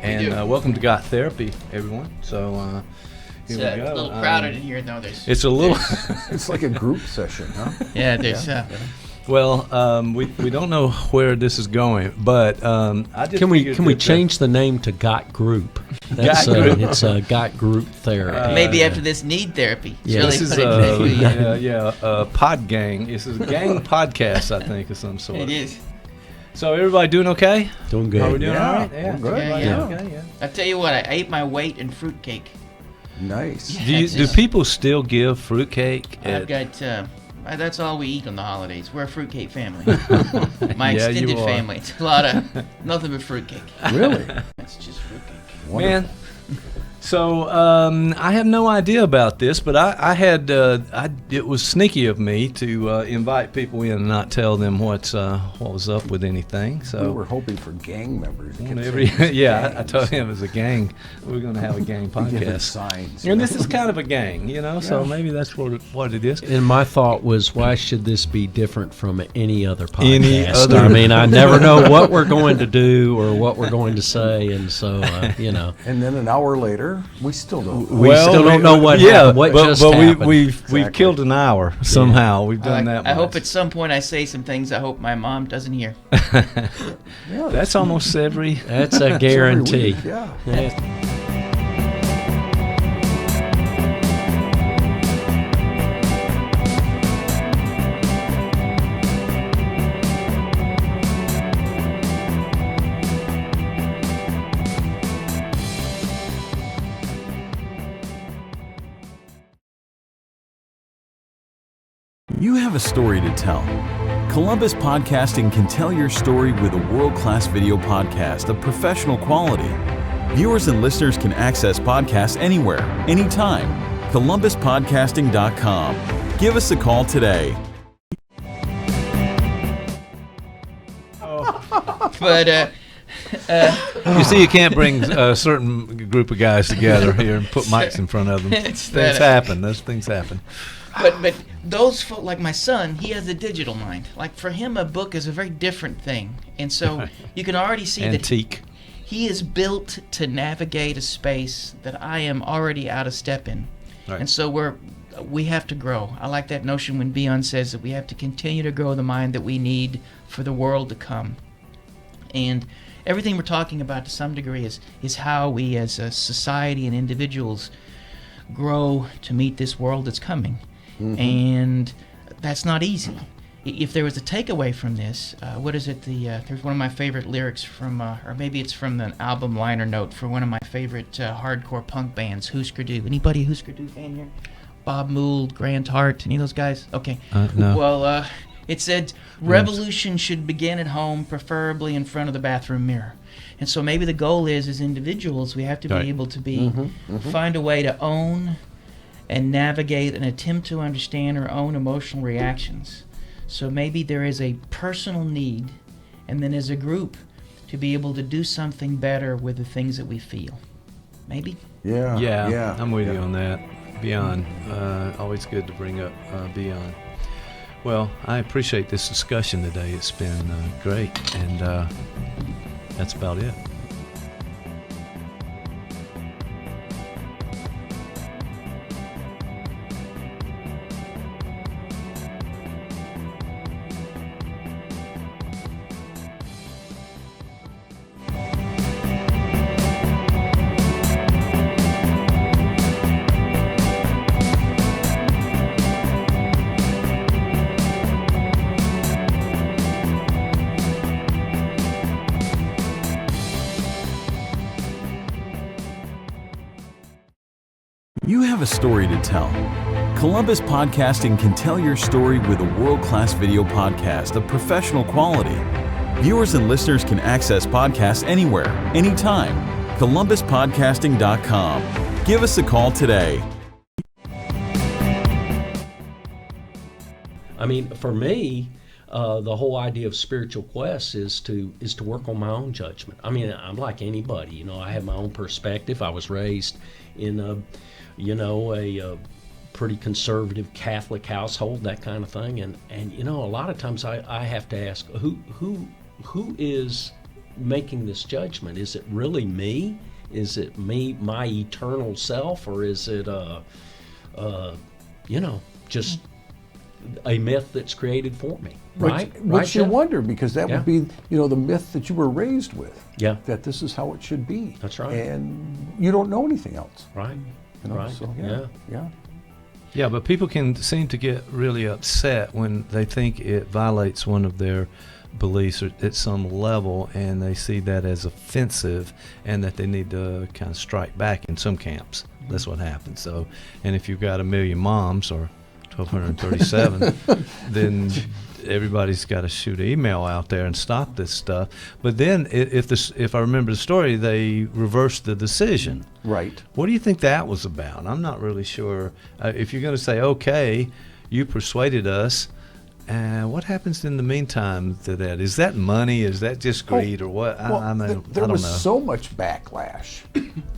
And welcome to Got Therapy, everyone. So here we go. It's a little crowded in here, though. It's a little. It's like a group session, huh? Yeah, there's. Well, we don't know where this is going, but I just can we change the name to Got Group? That's Group. It's Got Group Therapy. Maybe after this, need therapy. Yeah. This is Pod Gang. This is a gang podcast, I think, of some sort. It is. So everybody doing okay? Doing good. Are we doing Yeah, all right? we're good. Yeah. Okay. I tell you what, I ate my weight in fruitcake. Nice. Do people still give fruitcake? I've got. That's all we eat on the holidays. We're a fruitcake family. My Yeah, extended you are. family. It's a lot of nothing but fruitcake. Really? It's just fruitcake. Wonderful. Man. So I have no idea about this, but I had it was sneaky of me to invite people in and not tell them what was up with anything. So We were hoping for gang members. I told him as a gang we're going to have a gang Give them podcast, signs. and this is kind of a gang, So maybe that's what it is. And my thought was, why should this be different from any other podcast? Any other- I mean, I never know what we're going to do or what we're going to say, and so And then an hour later, we still don't. We still don't know what happened, what just happened. We've Exactly. killed an hour somehow. We've done that. I hope much. at some point I say some things I hope my mom doesn't hear. Yeah, That's almost every. That's a every guarantee. week, yeah. You have a story to tell. Columbus Podcasting can tell your story with a world-class video podcast of professional quality. Viewers and listeners can access podcasts anywhere, anytime. ColumbusPodcasting.com. Give us a call today. But You see, you can't bring a certain group of guys together here and put mics in front of them. It's Things that- happen. Those things happen. But those folk, like my son, he has a digital mind. Like for him, a book is a very different thing, and so you can already see Antique. that he is built to navigate a space that I am already out of step in, Right. and so we have to grow. I like that notion when Beyond says that we have to continue to grow the mind that we need for the world to come, and everything we're talking about to some degree is how we as a society and individuals grow to meet this world that's coming. And that's not easy. If there was a takeaway from this, what is it? There's one of my favorite lyrics from, or maybe it's from the album liner note for one of my favorite hardcore punk bands, Husker Du. Anybody a Husker Du fan here? Bob Mould, Grant Hart, any of those guys? Okay. No. Well, it said, revolution should begin at home, preferably in front of the bathroom mirror. And so maybe the goal is, as individuals, we have to be Right. able to find a way to own and navigate and attempt to understand our own emotional reactions. So maybe there is a personal need, and then as a group, to be able to do something better with the things that we feel. Maybe? Yeah. I'm with you on that. Beyond. Always good to bring up Beyond. Well, I appreciate this discussion today. It's been great, and that's about it. You have a story to tell. Columbus Podcasting can tell your story with a world-class video podcast of professional quality. Viewers and listeners can access podcasts anywhere, anytime. ColumbusPodcasting.com. Give us a call today. I mean, for me, the whole idea of spiritual quest is to work on my own judgment. I mean, I'm like anybody, you know. I have my own perspective. I was raised in a pretty conservative Catholic household, that kind of thing, and you know, a lot of times I have to ask, who is making this judgment? Is it really me? Is it me, my eternal self, or is it just a myth that's created for me? Which you wonder, because that would be, the myth that you were raised with. Yeah. That this is how it should be. That's right. And you don't know anything else. Right. Right. So, yeah. Yeah, but people can seem to get really upset when they think it violates one of their beliefs at some level, and they see that as offensive, and that they need to kind of strike back in some camps. That's what happens. So, and if you've got 1 million moms or 1,237, then everybody's got to shoot an email out there and stop this stuff. But then, if I remember the story, they reversed the decision. Right. What do you think that was about? I'm not really sure. If you're going to say, okay, you persuaded us, what happens in the meantime to that? Is that money? Is that just greed, or what? Well, I don't know. There was so much backlash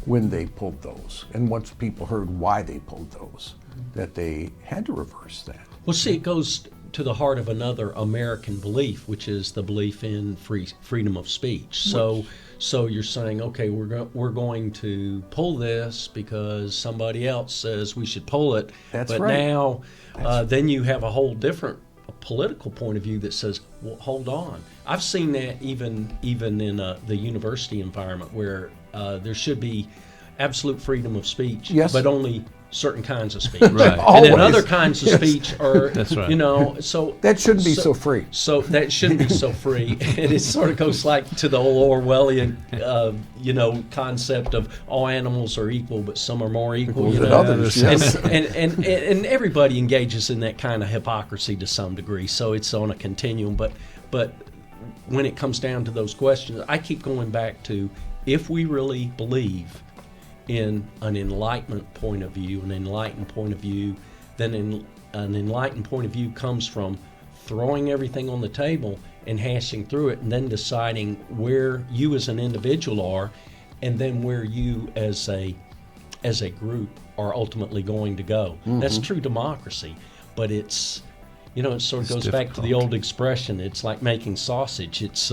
when they pulled those, and once people heard why they pulled those, that they had to reverse that. Well, see, it goes to the heart of another American belief, which is the belief in freedom of speech. So you're saying, okay, we're going to pull this because somebody else says we should pull it. That's but right. Now, then you have a whole different political point of view that says, well, hold on. I've seen that even in the university environment where there should be absolute freedom of speech, yes, but only certain kinds of speech. Right. And then other kinds of speech are, that's right. So that shouldn't be so free. So that shouldn't be so free. And it sort of goes like to the old Orwellian, concept of all animals are equal, but some are more equal. Than others, yes. And everybody engages in that kind of hypocrisy to some degree. So it's on a continuum. But when it comes down to those questions, I keep going back to, if we really believe in an enlightenment point of view, then an enlightened point of view comes from throwing everything on the table and hashing through it, and then deciding where you as an individual are, and then where you as a group are ultimately going to go. Mm-hmm. That's true democracy, but it sort of goes back to the old expression. It's like making sausage. It's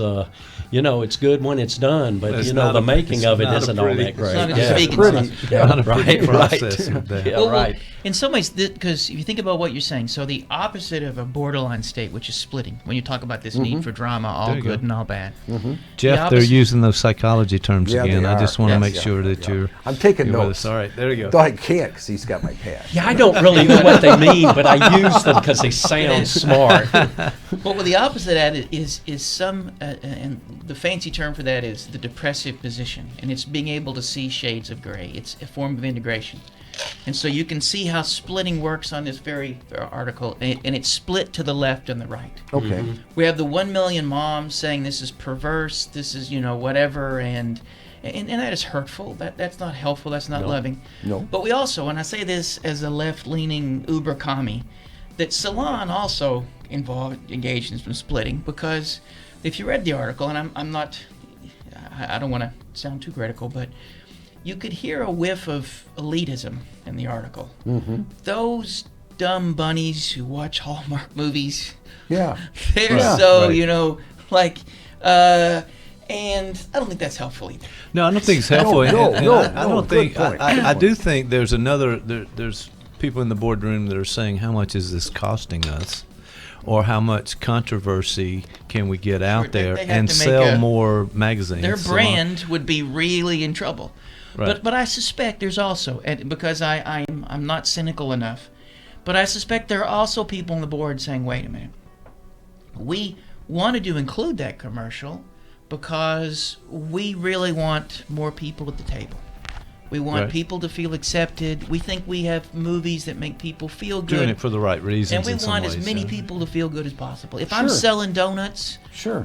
it's good when it's done, but the making of it isn't all that great. It's not a pretty process. Right. In some ways, because if you think about what you're saying, so the opposite of a borderline state, which is splitting, when you talk about this need for drama, all good and all bad. Mm-hmm. Jeff, they're using those psychology terms again. I just want to make sure that you're. I'm taking notes. All right, there you go. Though I can't, because he's got my pad. Yeah, I don't really know what they mean, but I use them because they sound smart. Well, the opposite of that is some, and the fancy term for that is the depressive position, and it's being able to see shades of gray. It's a form of integration. And so you can see how splitting works on this very article, and it's split to the left and the right. Okay. Mm-hmm. We have the 1 million moms saying this is perverse, this is, whatever, and that is hurtful. That's not helpful, that's not loving. No. But we also, and I say this as a left-leaning uber commie, that Salon also engaged in some splitting, because if you read the article, and I don't want to sound too critical, but you could hear a whiff of elitism in the article. Mm-hmm. Those dumb bunnies who watch Hallmark movies. Yeah. They're and I don't think that's helpful either. No, I don't think it's helpful. I don't think. I do think there's there's people in the boardroom that are saying, how much is this costing us? Or how much controversy can we get out there and sell more magazines? Their brand would be really in trouble. Right. But I suspect there's also, and because I'm not cynical enough, but I suspect there are also people on the board saying, wait a minute, we wanted to include that commercial because we really want more people at the table. We want people to feel accepted. We think we have movies that make people feel good. Doing it for the right reasons. And we want as many people to feel good as possible. If I'm selling donuts,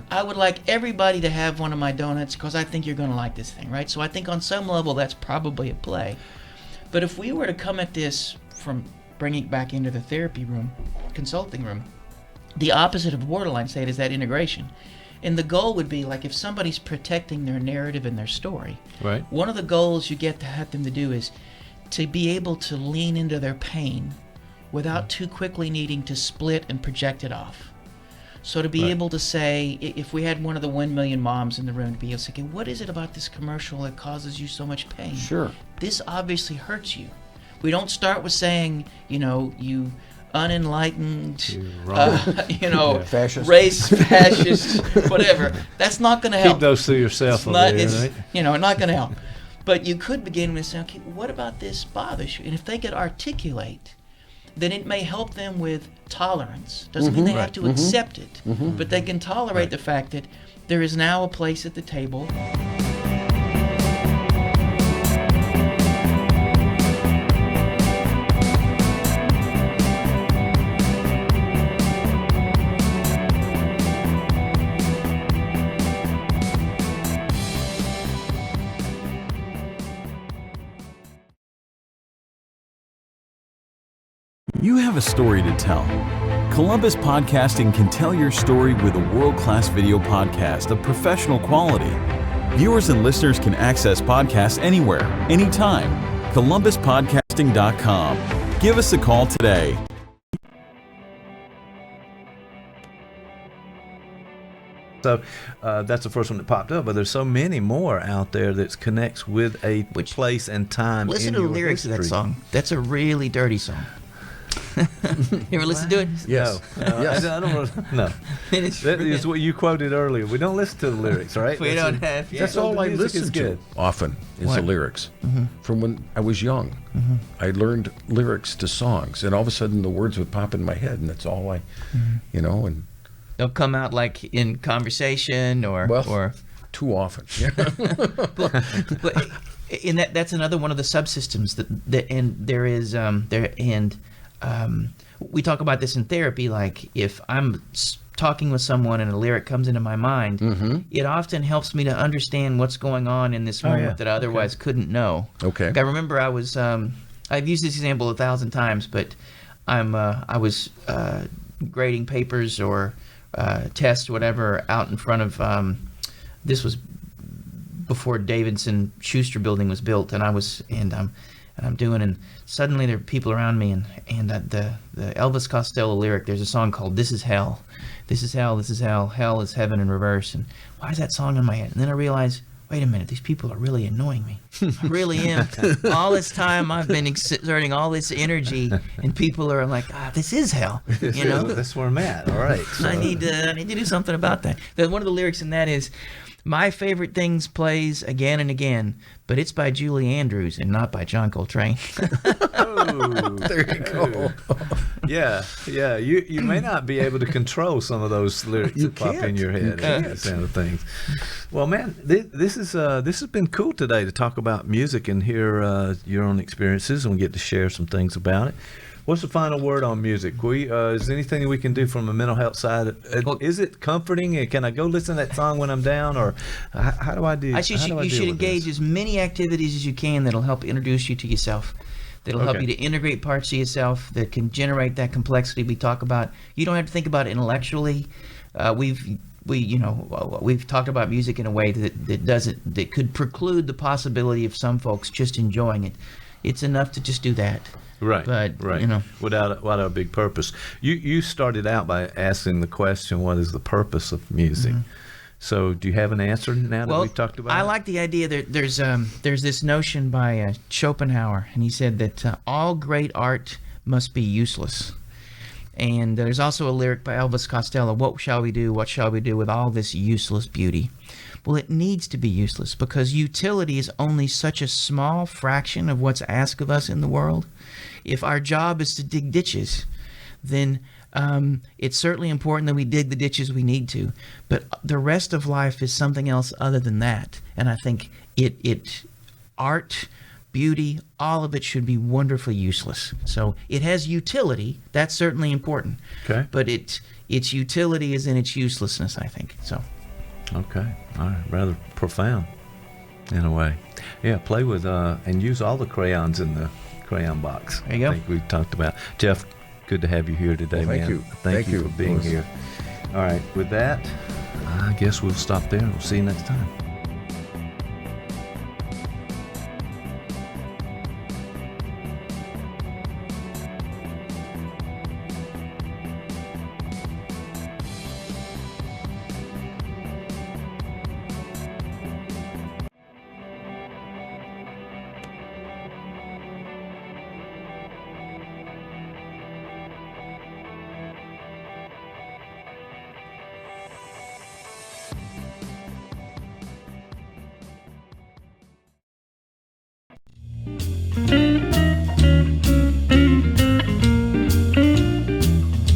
I would like everybody to have one of my donuts because I think you're going to like this thing, right? So I think on some level that's probably a play. But if we were to come at this from bringing it back into the therapy room, consulting room, the opposite of borderline state is that integration. And the goal would be, like, if somebody's protecting their narrative and their story, one of the goals you get to have them to do is to be able to lean into their pain without too quickly needing to split and project it off. So to be able to say, if we had one of the 1 million moms in the room, to be able to say, okay, what is it about this commercial that causes you so much pain? Sure. This obviously hurts you. We don't start with saying, you unenlightened, fascist. Race, fascist, whatever. That's not going to help. Keep those to yourself. Not going to help. But you could begin with saying, okay, what about this bothers you? And if they could articulate, then it may help them with tolerance. Doesn't mean they have to accept it, but they can tolerate the fact that there is now a place at the table. You have a story to tell. Columbus Podcasting can tell your story with a world-class video podcast of professional quality. Viewers and listeners can access podcasts anywhere, anytime. ColumbusPodcasting.com. Give us a call today. So that's the first one that popped up, but there's so many more out there that connects with a place and time. Listen to the lyrics of that song. That's a really dirty song. You ever listen to it? Yes. Yes. I don't know. That is what you quoted earlier. We don't listen to the lyrics, right? That's all I listen to often is the lyrics. From when I was young, I learned lyrics to songs, and all of a sudden the words would pop in my head, and that's all I, and they'll come out like in conversation or too often. but in that's another one of the subsystems that and there is we talk about this in therapy. Like if I'm talking with someone and a lyric comes into my mind, it often helps me to understand what's going on in this moment that I otherwise couldn't know. Okay. Like I remember I was I've used this example 1,000 times, but I was grading papers or tests or whatever out in front of this was before Davidson Schuster building was built, and I'm doing, and suddenly there are people around me, and the Elvis Costello lyric, there's a song called "This Is Hell," "This is hell, this is hell, hell is heaven in reverse," and why is that song in my head? And then I realized, wait a minute, these people are really annoying me. I really am. All this time I've been exerting all this energy, and people are like, this is hell. That's where I'm at. All right. So. I need to do something about that. One of the lyrics in that is, "My favorite things plays again and again, but it's by Julie Andrews and not by John Coltrane." There you go. Yeah. You may not be able to control some of those lyrics that pop in your head. That kind of things. Well, man, this has been cool today to talk about music and hear your own experiences, and we get to share some things about it. What's the final word on music? Is there anything we can do from a mental health side? Is it comforting? Can I go listen to that song when I'm down, or how do I do? You should engage as many activities as you can that'll help introduce you to yourself. That'll help you to integrate parts of yourself that can generate that complexity we talk about. You don't have to think about it intellectually. We've talked about music in a way that could preclude the possibility of some folks just enjoying it. it's enough to just do that. Right, but, right. Without a big purpose. You started out by asking the question, what is the purpose of music? Mm-hmm. So do you have an answer now that we've talked about it? I like the idea that there's this notion by Schopenhauer, and he said that all great art must be useless. And there's also a lyric by Elvis Costello, what shall we do with all this useless beauty? Well, it needs to be useless because utility is only such a small fraction of what's asked of us in the world. If our job is to dig ditches, then it's certainly important that we dig the ditches we need to. But the rest of life is something else other than that. And I think art, beauty, all of it should be wonderfully useless. So it has utility. That's certainly important. Okay. But its utility is in its uselessness, I think. So. Okay. All right. Rather profound in a way. Yeah, play with and use all the crayons in the crayon box. There you go. I think we've talked about. Jeff, good to have you here today, thank man. You. Thank you for being here. All right. With that, I guess we'll stop there. We'll see you next time.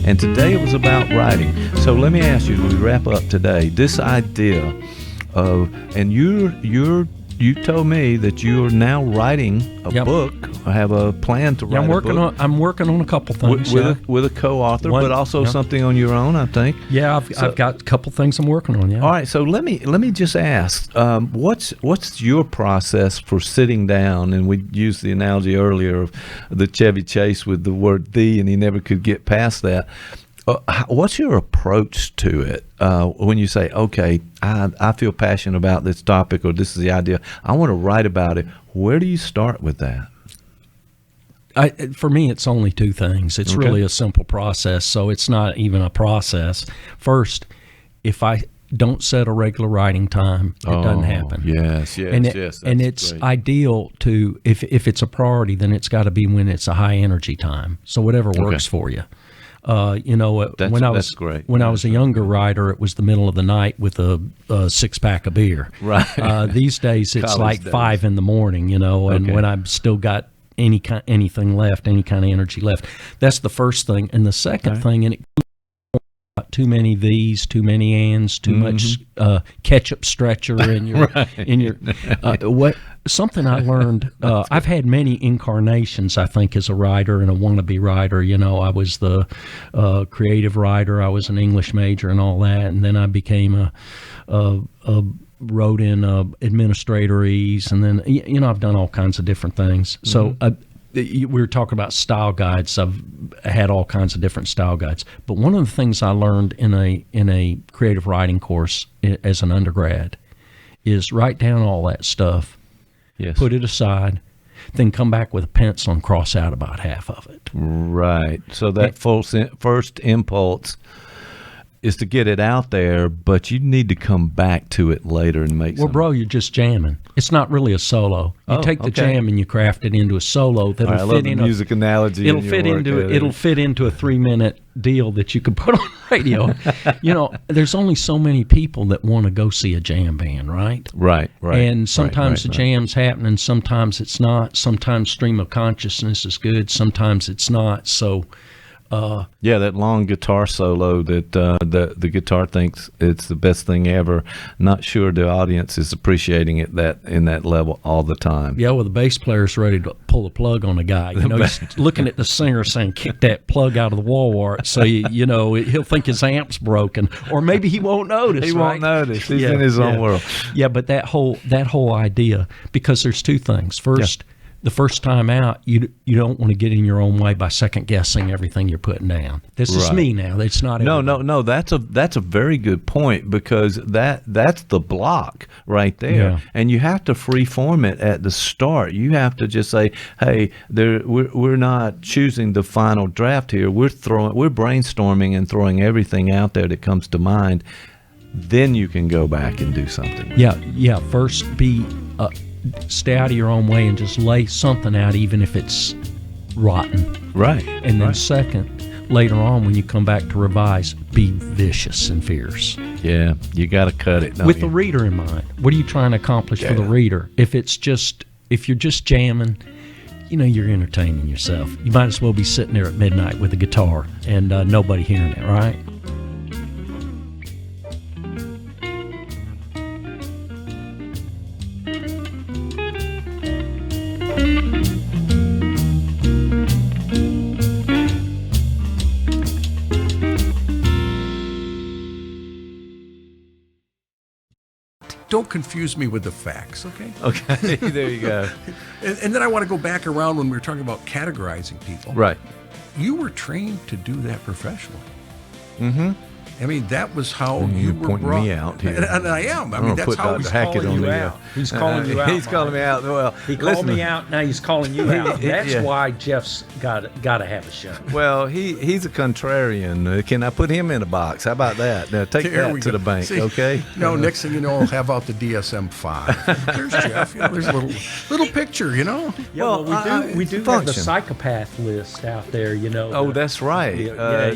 And today it was about writing. So let me ask you, as we wrap up today, this idea of, and you told me that you are now writing a book. I have a plan to write a book. I'm working on a couple things. With a co-author, but also something on your own, I think. Yeah, I've got a couple things I'm working on, yeah. All right, so let me just ask, what's your process for sitting down, and we used the analogy earlier of the Chevy Chase with the word "the," and he never could get past that. What's your approach to it when you say, okay, I feel passionate about this topic, or this is the idea, I want to write about it? Where do you start with that? For me, it's only two things. It's really a simple process, so it's not even a process. First, if I don't set a regular writing time, it doesn't happen. Yes. And it's great. Ideal to, if it's a priority, then it's got to be when it's a high energy time. So whatever works for you. When I was a younger writer, it was the middle of the night with a 6-pack of beer. Right. These days, it's like 5 in the morning, and when I've still got anything left, any kind of energy left. That's the first thing. And the second thing, and it too many these, too many ands, too much ketchup stretcher in your in your something I learned. I've had many incarnations, I think, as a writer and a wannabe writer. I was the creative writer. I was an English major and all that, and then I became wrote in administratories, and then I've done all kinds of different things. So we were talking about style guides. I've had all kinds of different style guides, but one of the things I learned in a creative writing course as an undergrad is write down all that stuff, put it aside, then come back with a pencil and cross out about half of it. Right. So that first impulse is to get it out there, but you need to come back to it later and make bro, you're just jamming. It's not really a solo. You take the jam and you craft it into a solo that'll fit in music analogy. It'll fit into a 3-minute deal that you could put on radio. There's only so many people that want to go see a jam band, right? Right. And sometimes the jam's happening, sometimes it's not. Sometimes stream of consciousness is good, sometimes it's not. So that long guitar solo that the guitar thinks it's the best thing ever. Not sure the audience is appreciating it in that level all the time. Yeah, well, the bass player's ready to pull the plug on a guy. He's looking at the singer saying, "Kick that plug out of the wall wart." So he'll think his amp's broken, or maybe he won't notice. He won't notice. He's in his own world. Yeah, but that whole idea, because there's two things. First, the first time out, you don't want to get in your own way by second guessing everything you're putting down. This is me now. It's not everybody. No. That's a very good point, because that's the block right there, Yeah. and you have to freeform it at the start. You have to just say, "Hey, we're not choosing the final draft here. We're brainstorming and throwing everything out there that comes to mind." Then you can go back and do something. Yeah. First, stay out of your own way and just lay something out, even if it's rotten. Right. And then second, later on when you come back to revise, be vicious and fierce. Yeah, you got to cut it. With the reader in mind. What are you trying to accomplish for the reader? If you're just jamming, you're entertaining yourself. You might as well be sitting there at midnight with a guitar and nobody hearing it, right? Don't confuse me with the facts, okay? Okay, there you go. And then I want to go back around when we were talking about categorizing people. Right. You were trained to do that professionally. Mm-hmm. I mean, that was how you were pointing brought. me out here. And I am. I mean, that's how he's he's calling you out. He's calling you out. He's calling me out. Well, he called me out. Now he's calling you out. That's why Jeff's got to have a show. Well, he's a contrarian. Can I put him in a box? How about that? Now take that to the bank, okay? No, next thing you know, I'll have out the DSM-5. There's Jeff. There's a little picture, Yeah, well, we do have the psychopath list out there, Oh, that's right.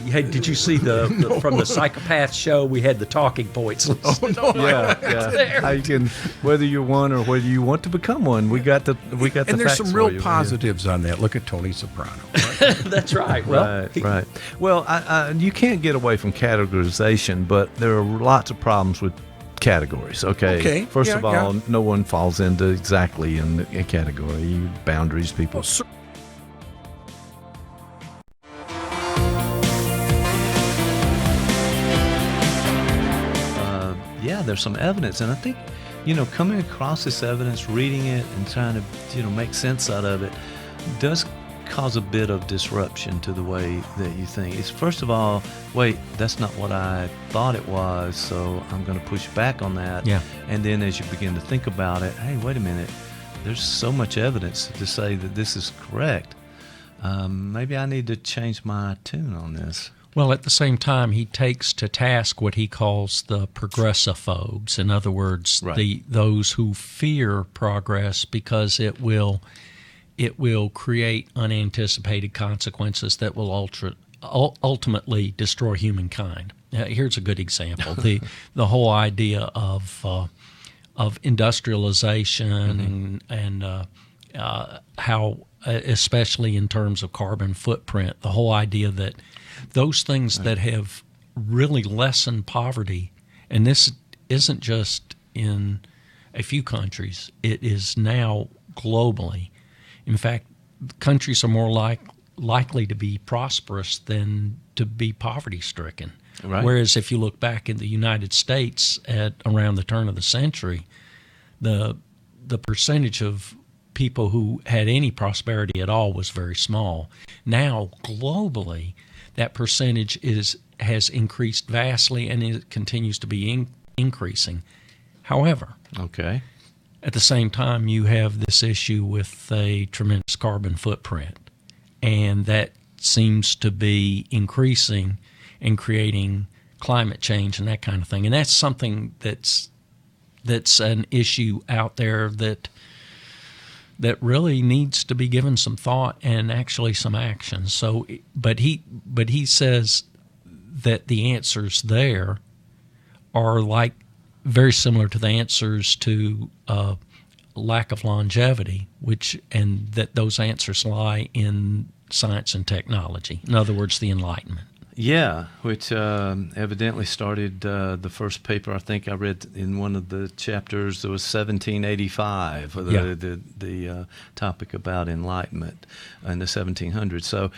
Hey, did you see from the psychopath show? We had the talking points list. Oh, no. Yeah. How you can, whether you're one or whether you want to become one, we got the And there's some real positives on that. Look at Tony Soprano. Right? That's right. Well, right. Well, you can't get away from categorization, but there are lots of problems with categories. Okay. First of all, no one falls into exactly in a category. Boundaries, people. There's some evidence, and I think, coming across this evidence, reading it, and trying to, make sense out of it, does cause a bit of disruption to the way that you think. It's first of all, wait, that's not what I thought it was, so I'm going to push back on that. Yeah. And then as you begin to think about it, hey, wait a minute, there's so much evidence to say that this is correct. Maybe I need to change my tune on this. Well, at the same time, he takes to task what he calls the progressophobes. In other words, those who fear progress because it will create unanticipated consequences that will ultimately destroy humankind. Here's a good example: the whole idea of industrialization and how, especially in terms of carbon footprint, the whole idea that those things that have really lessened poverty, and this isn't just in a few countries, it is now globally. In fact, countries are more likely to be prosperous than to be poverty-stricken. Right. Whereas if you look back in the United States at around the turn of the century, the percentage of people who had any prosperity at all was very small. Now, globally, that percentage has increased vastly, and it continues to be increasing. However, at the same time, you have this issue with a tremendous carbon footprint, and that seems to be increasing and creating climate change and that kind of thing. And that's something that's an issue out there that really needs to be given some thought and actually some action. So, but he says that the answers there are like very similar to the answers to lack of longevity, and that those answers lie in science and technology. In other words, the Enlightenment. Yeah, which evidently started the first paper I think I read in one of the chapters. There was 1785, the topic about enlightenment in the 1700s. So,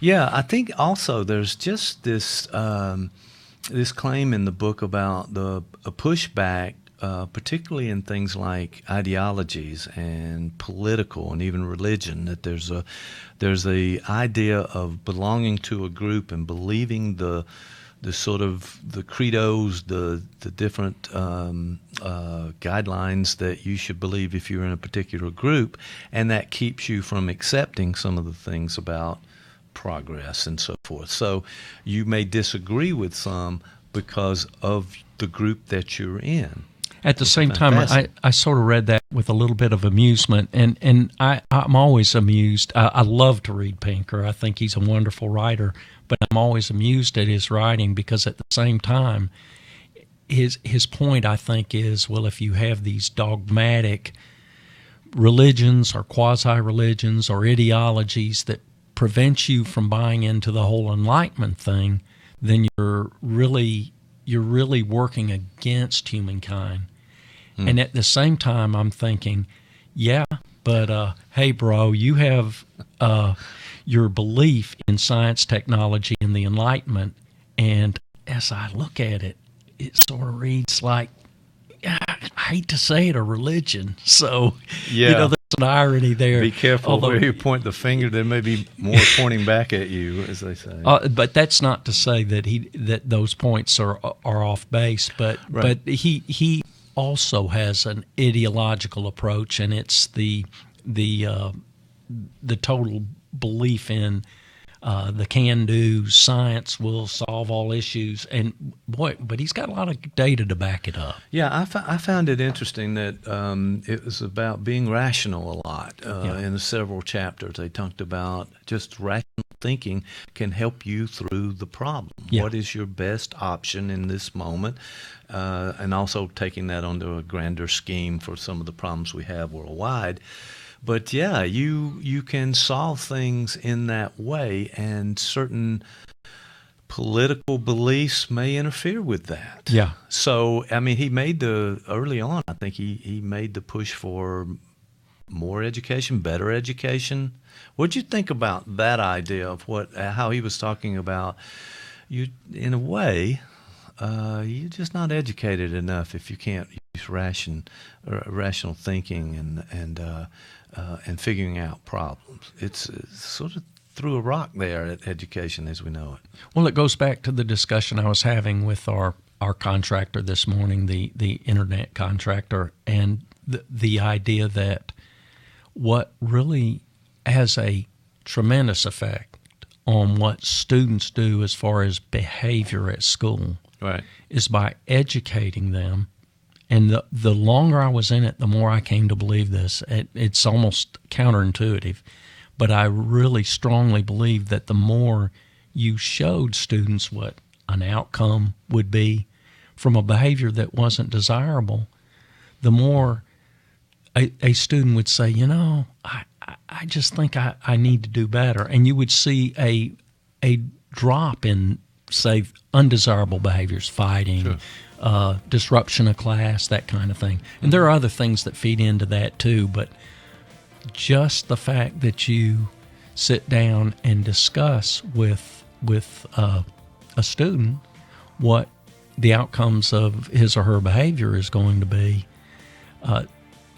I think also there's just this this claim in the book about a pushback particularly in things like ideologies and political and even religion, that there's a idea of belonging to a group and believing the sort of the credos, the different guidelines that you should believe if you're in a particular group, and that keeps you from accepting some of the things about progress and so forth. So you may disagree with some because of the group that you're in. At the same time, I sort of read that with a little bit of amusement, and I'm always amused. I love to read Pinker. I think he's a wonderful writer, but I'm always amused at his writing because at the same time, his point, I think, is, well, if you have these dogmatic religions or quasi-religions or ideologies that prevent you from buying into the whole Enlightenment thing, then you're really working against humankind. And at the same time, I'm thinking, yeah, but hey, bro, you have your belief in science, technology, and the Enlightenment, and as I look at it, it sort of reads like, I hate to say it, a religion. So, there's an irony there. Be careful where you point the finger. There may be more pointing back at you, as they say. But that's not to say that those points are off base. But right. But he also has an ideological approach, and it's the total belief in the can-do, science will solve all issues, and but he's got a lot of data to back it up. Yeah, I found it interesting that it was about being rational a lot. In several chapters, they talked about just rational thinking can help you through the problem. Yeah. What is your best option in this moment? And also taking that onto a grander scheme for some of the problems we have worldwide. But yeah, you can solve things in that way, and certain political beliefs may interfere with that. Yeah. So, I mean, early on, I think he made the push for more education, better education. What'd you think about that idea of how he was talking about you, in a way, you're just not educated enough if you can't use rational thinking and figuring out problems. It's sort of threw a rock there at education as we know it. Well, it goes back to the discussion I was having with our contractor this morning, the internet contractor, and the idea that what really has a tremendous effect on what students do as far as behavior at school is by educating them. And the longer I was in it, the more I came to believe this. It's almost counterintuitive, but I really strongly believe that the more you showed students what an outcome would be from a behavior that wasn't desirable, the more a student would say, I just think I need to do better. And you would see a drop in, say, undesirable behaviors, fighting, disruption of class, that kind of thing. And there are other things that feed into that too, but just the fact that you sit down and discuss with a student what the outcomes of his or her behavior is going to be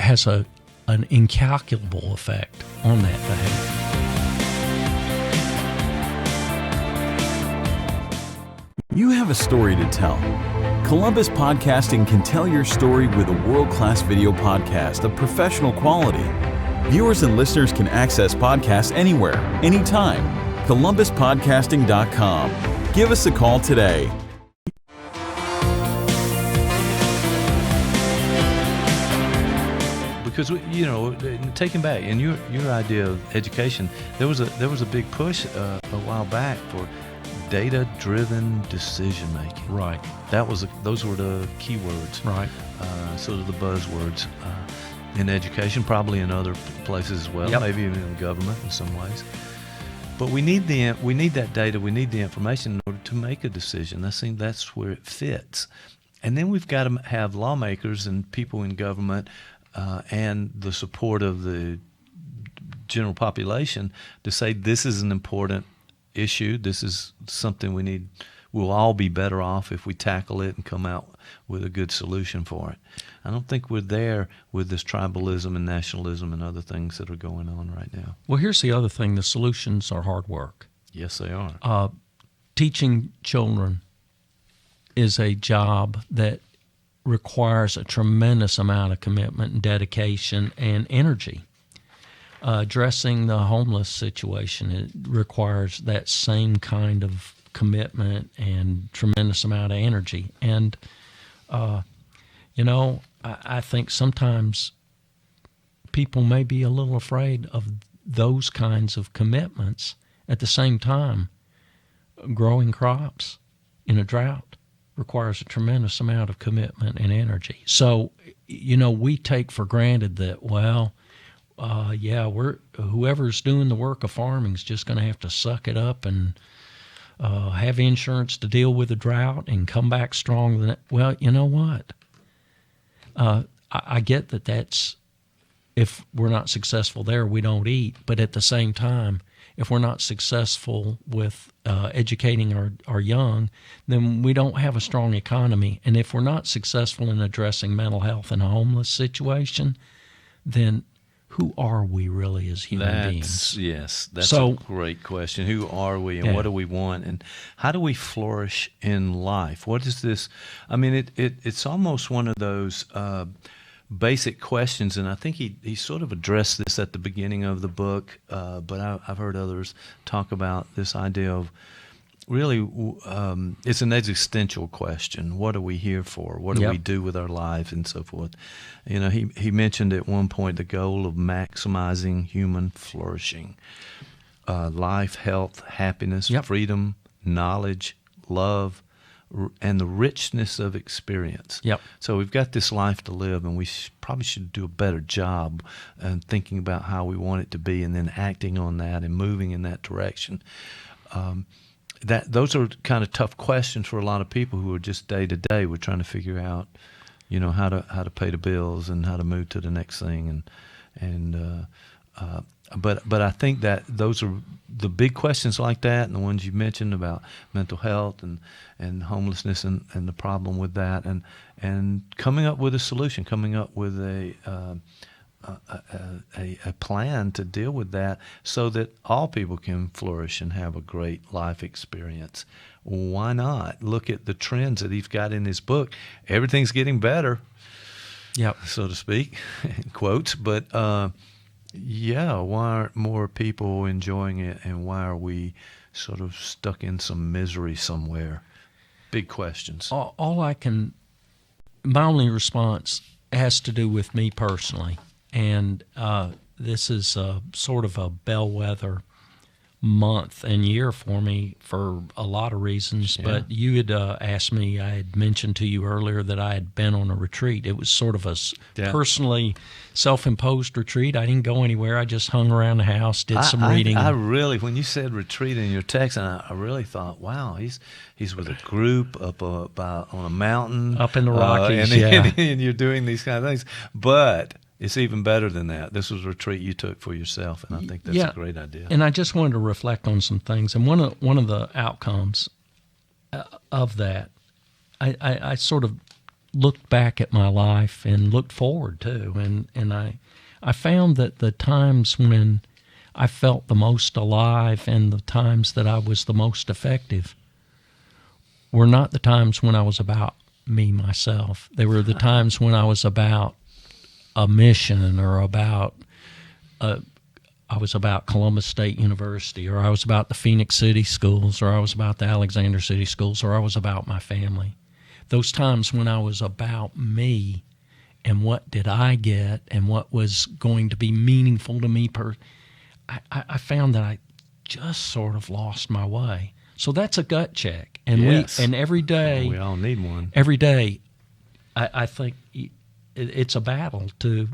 has an incalculable effect on that behavior. You have a story to tell. Columbus Podcasting can tell your story with a world-class video podcast of professional quality. Viewers and listeners can access podcasts anywhere, anytime. ColumbusPodcasting.com. Give us a call today. Because taking back in your idea of education, there was a big push a while back for data-driven decision making. Right. Those were the key words. Right. Sort of the buzzwords in education, probably in other places as well. Yep. Maybe even in government in some ways. But we need that data. We need the information in order to make a decision. I think that's where it fits. And then we've got to have lawmakers and people in government and the support of the general population to say this is an important issue. This is something we we'll all be better off if we tackle it and come out with a good solution for it. I don't think we're there with this tribalism and nationalism and other things that are going on right now. Well, here's the other thing. The solutions are hard work. Yes, they are. Teaching children is a job that requires a tremendous amount of commitment and dedication and energy. Addressing the homeless situation, it requires that same kind of commitment and tremendous amount of energy. And, I think sometimes people may be a little afraid of those kinds of commitments. At the same time, growing crops in a drought requires a tremendous amount of commitment and energy. So, we take for granted that, whoever's doing the work of farming is just going to have to suck it up and have insurance to deal with the drought and come back strong. Well, you know what? I get that that's, if we're not successful there, we don't eat. But at the same time, if we're not successful with educating our young, then we don't have a strong economy. And if we're not successful in addressing mental health in a homeless situation, then who are we really as human beings? Yes, that's a great question. Who are we, and what do we want, and how do we flourish in life? What is this? I mean, it's almost one of those basic questions, and I think he sort of addressed this at the beginning of the book, but I've heard others talk about this idea of really, it's an existential question. What are we here for? What do we do with our life, and so forth? He mentioned at one point the goal of maximizing human flourishing, life, health, happiness, freedom, knowledge, love, and the richness of experience. So we've got this life to live, and we probably should do a better job thinking about how we want it to be, and then acting on that and moving in that direction. Those are kind of tough questions for a lot of people who are just day to day. We're trying to figure out, how to pay the bills and how to move to the next thing, but I think that those are the big questions like that, and the ones you mentioned about mental health and homelessness and the problem with that, and coming up with a solution, coming up with a plan to deal with that so that all people can flourish and have a great life experience. Why not? Look at the trends that he's got in his book. Everything's getting better, so to speak, in quotes. But, why aren't more people enjoying it, and why are we sort of stuck in some misery somewhere? Big questions. My only response has to do with me personally. And this is sort of a bellwether month and year for me for a lot of reasons. But you had asked me, I had mentioned to you earlier that I had been on a retreat. It was sort of a personally self-imposed retreat. I didn't go anywhere. I just hung around the house, did some reading. I really, when you said retreat in your text, I really thought, wow, he's with a group up on a mountain. Up in the Rockies, and you're doing these kind of things. But it's even better than that. This was a retreat you took for yourself, and I think that's a great idea. And I just wanted to reflect on some things. And one of the outcomes of that, I sort of looked back at my life and looked forward too. And I found that the times when I felt the most alive and the times that I was the most effective were not the times when I was about me, myself. They were the times when I was about a mission, or about I was about Columbus State University, or I was about the Phoenix City Schools, or I was about the Alexander City Schools, or I was about my family. Those times when I was about me and what did I get and what was going to be meaningful to me, I found that I just sort of lost my way. So that's a gut check, and every day we all need one. Every day, I think it's a battle to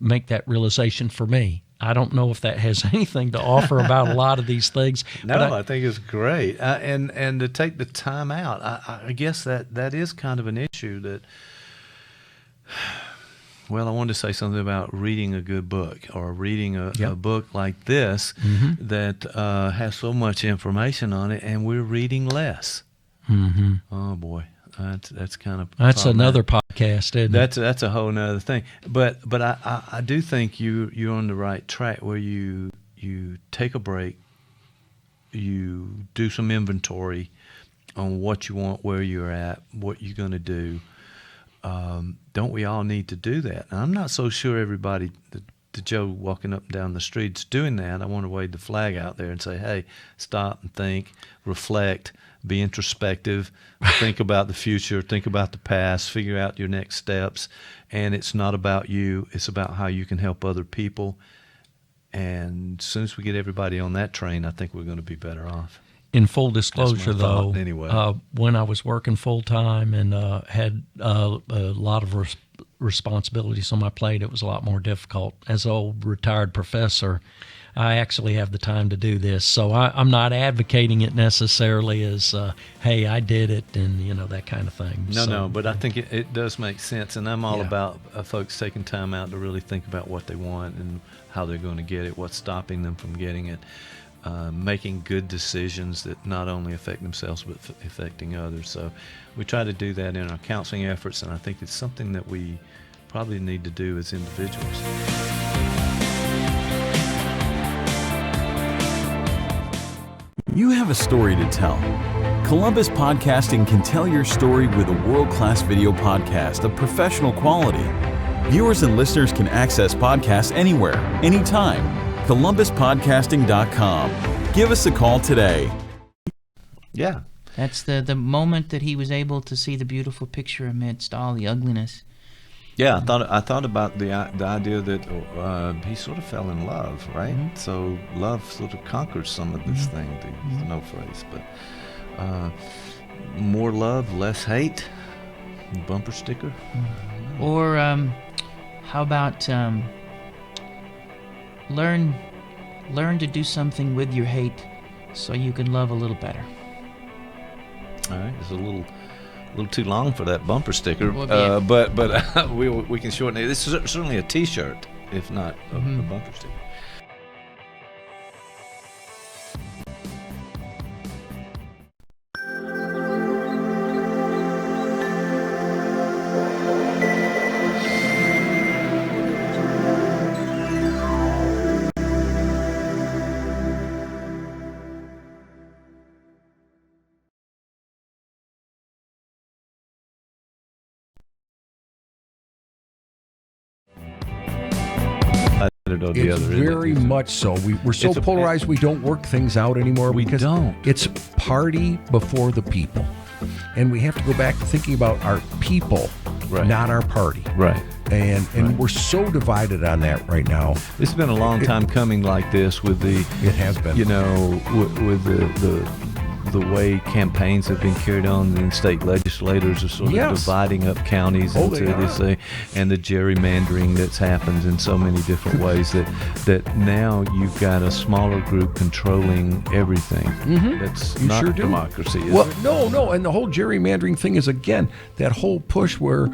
make that realization for me. I don't know if that has anything to offer about a lot of these things. No, I think it's great. And to take the time out, I guess that is kind of an issue that, well, I wanted to say something about reading a good book, or reading a book like this that has so much information on it, and we're reading less. Mm-hmm. Oh boy, that's kind of another podcast, isn't it? That's a whole nother thing. But I do think you're on the right track where you take a break, you do some inventory on what you want, where you're at, what you're going to do. Don't we all need to do that? And I'm not so sure everybody, the Joe walking up and down the streets doing that. I want to wave the flag out there and say, hey, stop and think, reflect, be introspective, think about the future, think about the past, figure out your next steps. And it's not about you. It's about how you can help other people. And as soon as we get everybody on that train, I think we're going to be better off. In full disclosure, though, anyway. When I was working full-time and had a lot of responsibilities on my plate, it was a lot more difficult. As an old retired professor, I actually have the time to do this. So I'm not advocating it necessarily as, hey, I did it and, that kind of thing. No, but I think it does make sense. And I'm all about folks taking time out to really think about what they want and how they're going to get it, what's stopping them from getting it. Making good decisions that not only affect themselves but affecting others. So we try to do that in our counseling efforts, and I think it's something that we probably need to do as individuals. You have a story to tell. Columbus Podcasting can tell your story with a world-class video podcast of professional quality. Viewers and listeners can access podcasts anywhere, anytime. ColumbusPodcasting.com. Give us a call today. Yeah. That's the moment that he was able to see the beautiful picture amidst all the ugliness. Yeah, I thought about the idea that he sort of fell in love, right? Mm-hmm. So love sort of conquers some of this thing, the no phrase. But more love, less hate, bumper sticker. Mm-hmm. Or how about... Learn to do something with your hate so you can love a little better. All right, it's a little too long for that bumper sticker, Well, but we can shorten it. This is certainly a T-shirt, if not a bumper sticker. It's very much so. We're so polarized we don't work things out anymore. We don't. It's party before the people. And we have to go back to thinking about our people, not our party. Right. And we're so divided on that right now. This has been a long time coming like this with the... It has been. With the way campaigns have been carried on, and state legislators are sort of dividing up counties into this thing, and the gerrymandering that's happened in so many different ways that now you've got a smaller group controlling everything. Mm-hmm. That's not democracy, is it? No, and the whole gerrymandering thing is, again, that whole push where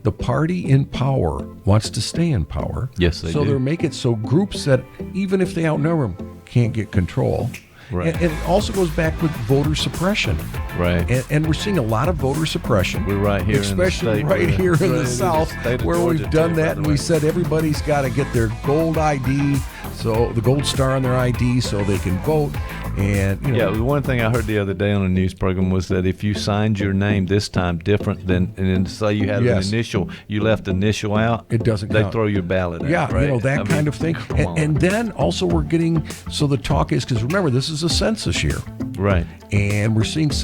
the party in power wants to stay in power. Yes, they do. So they're making it so groups that, even if they outnumber them, can't get control. Right. And it also goes back with voter suppression. Right. And we're seeing a lot of voter suppression. We're right here especially in the state. Right here in the South, where Georgia we've done too, that, and we said everybody's got to get their gold ID, so the gold star on their ID, so they can vote. And one thing I heard the other day on a news program was that if you signed your name this time different than, and say you had an initial, you left the initial out, it doesn't they count. Throw your ballot out. Yeah, right? That kind of thing. And then also we're getting, so the talk is, because remember, this is a census year. Right. And we're seeing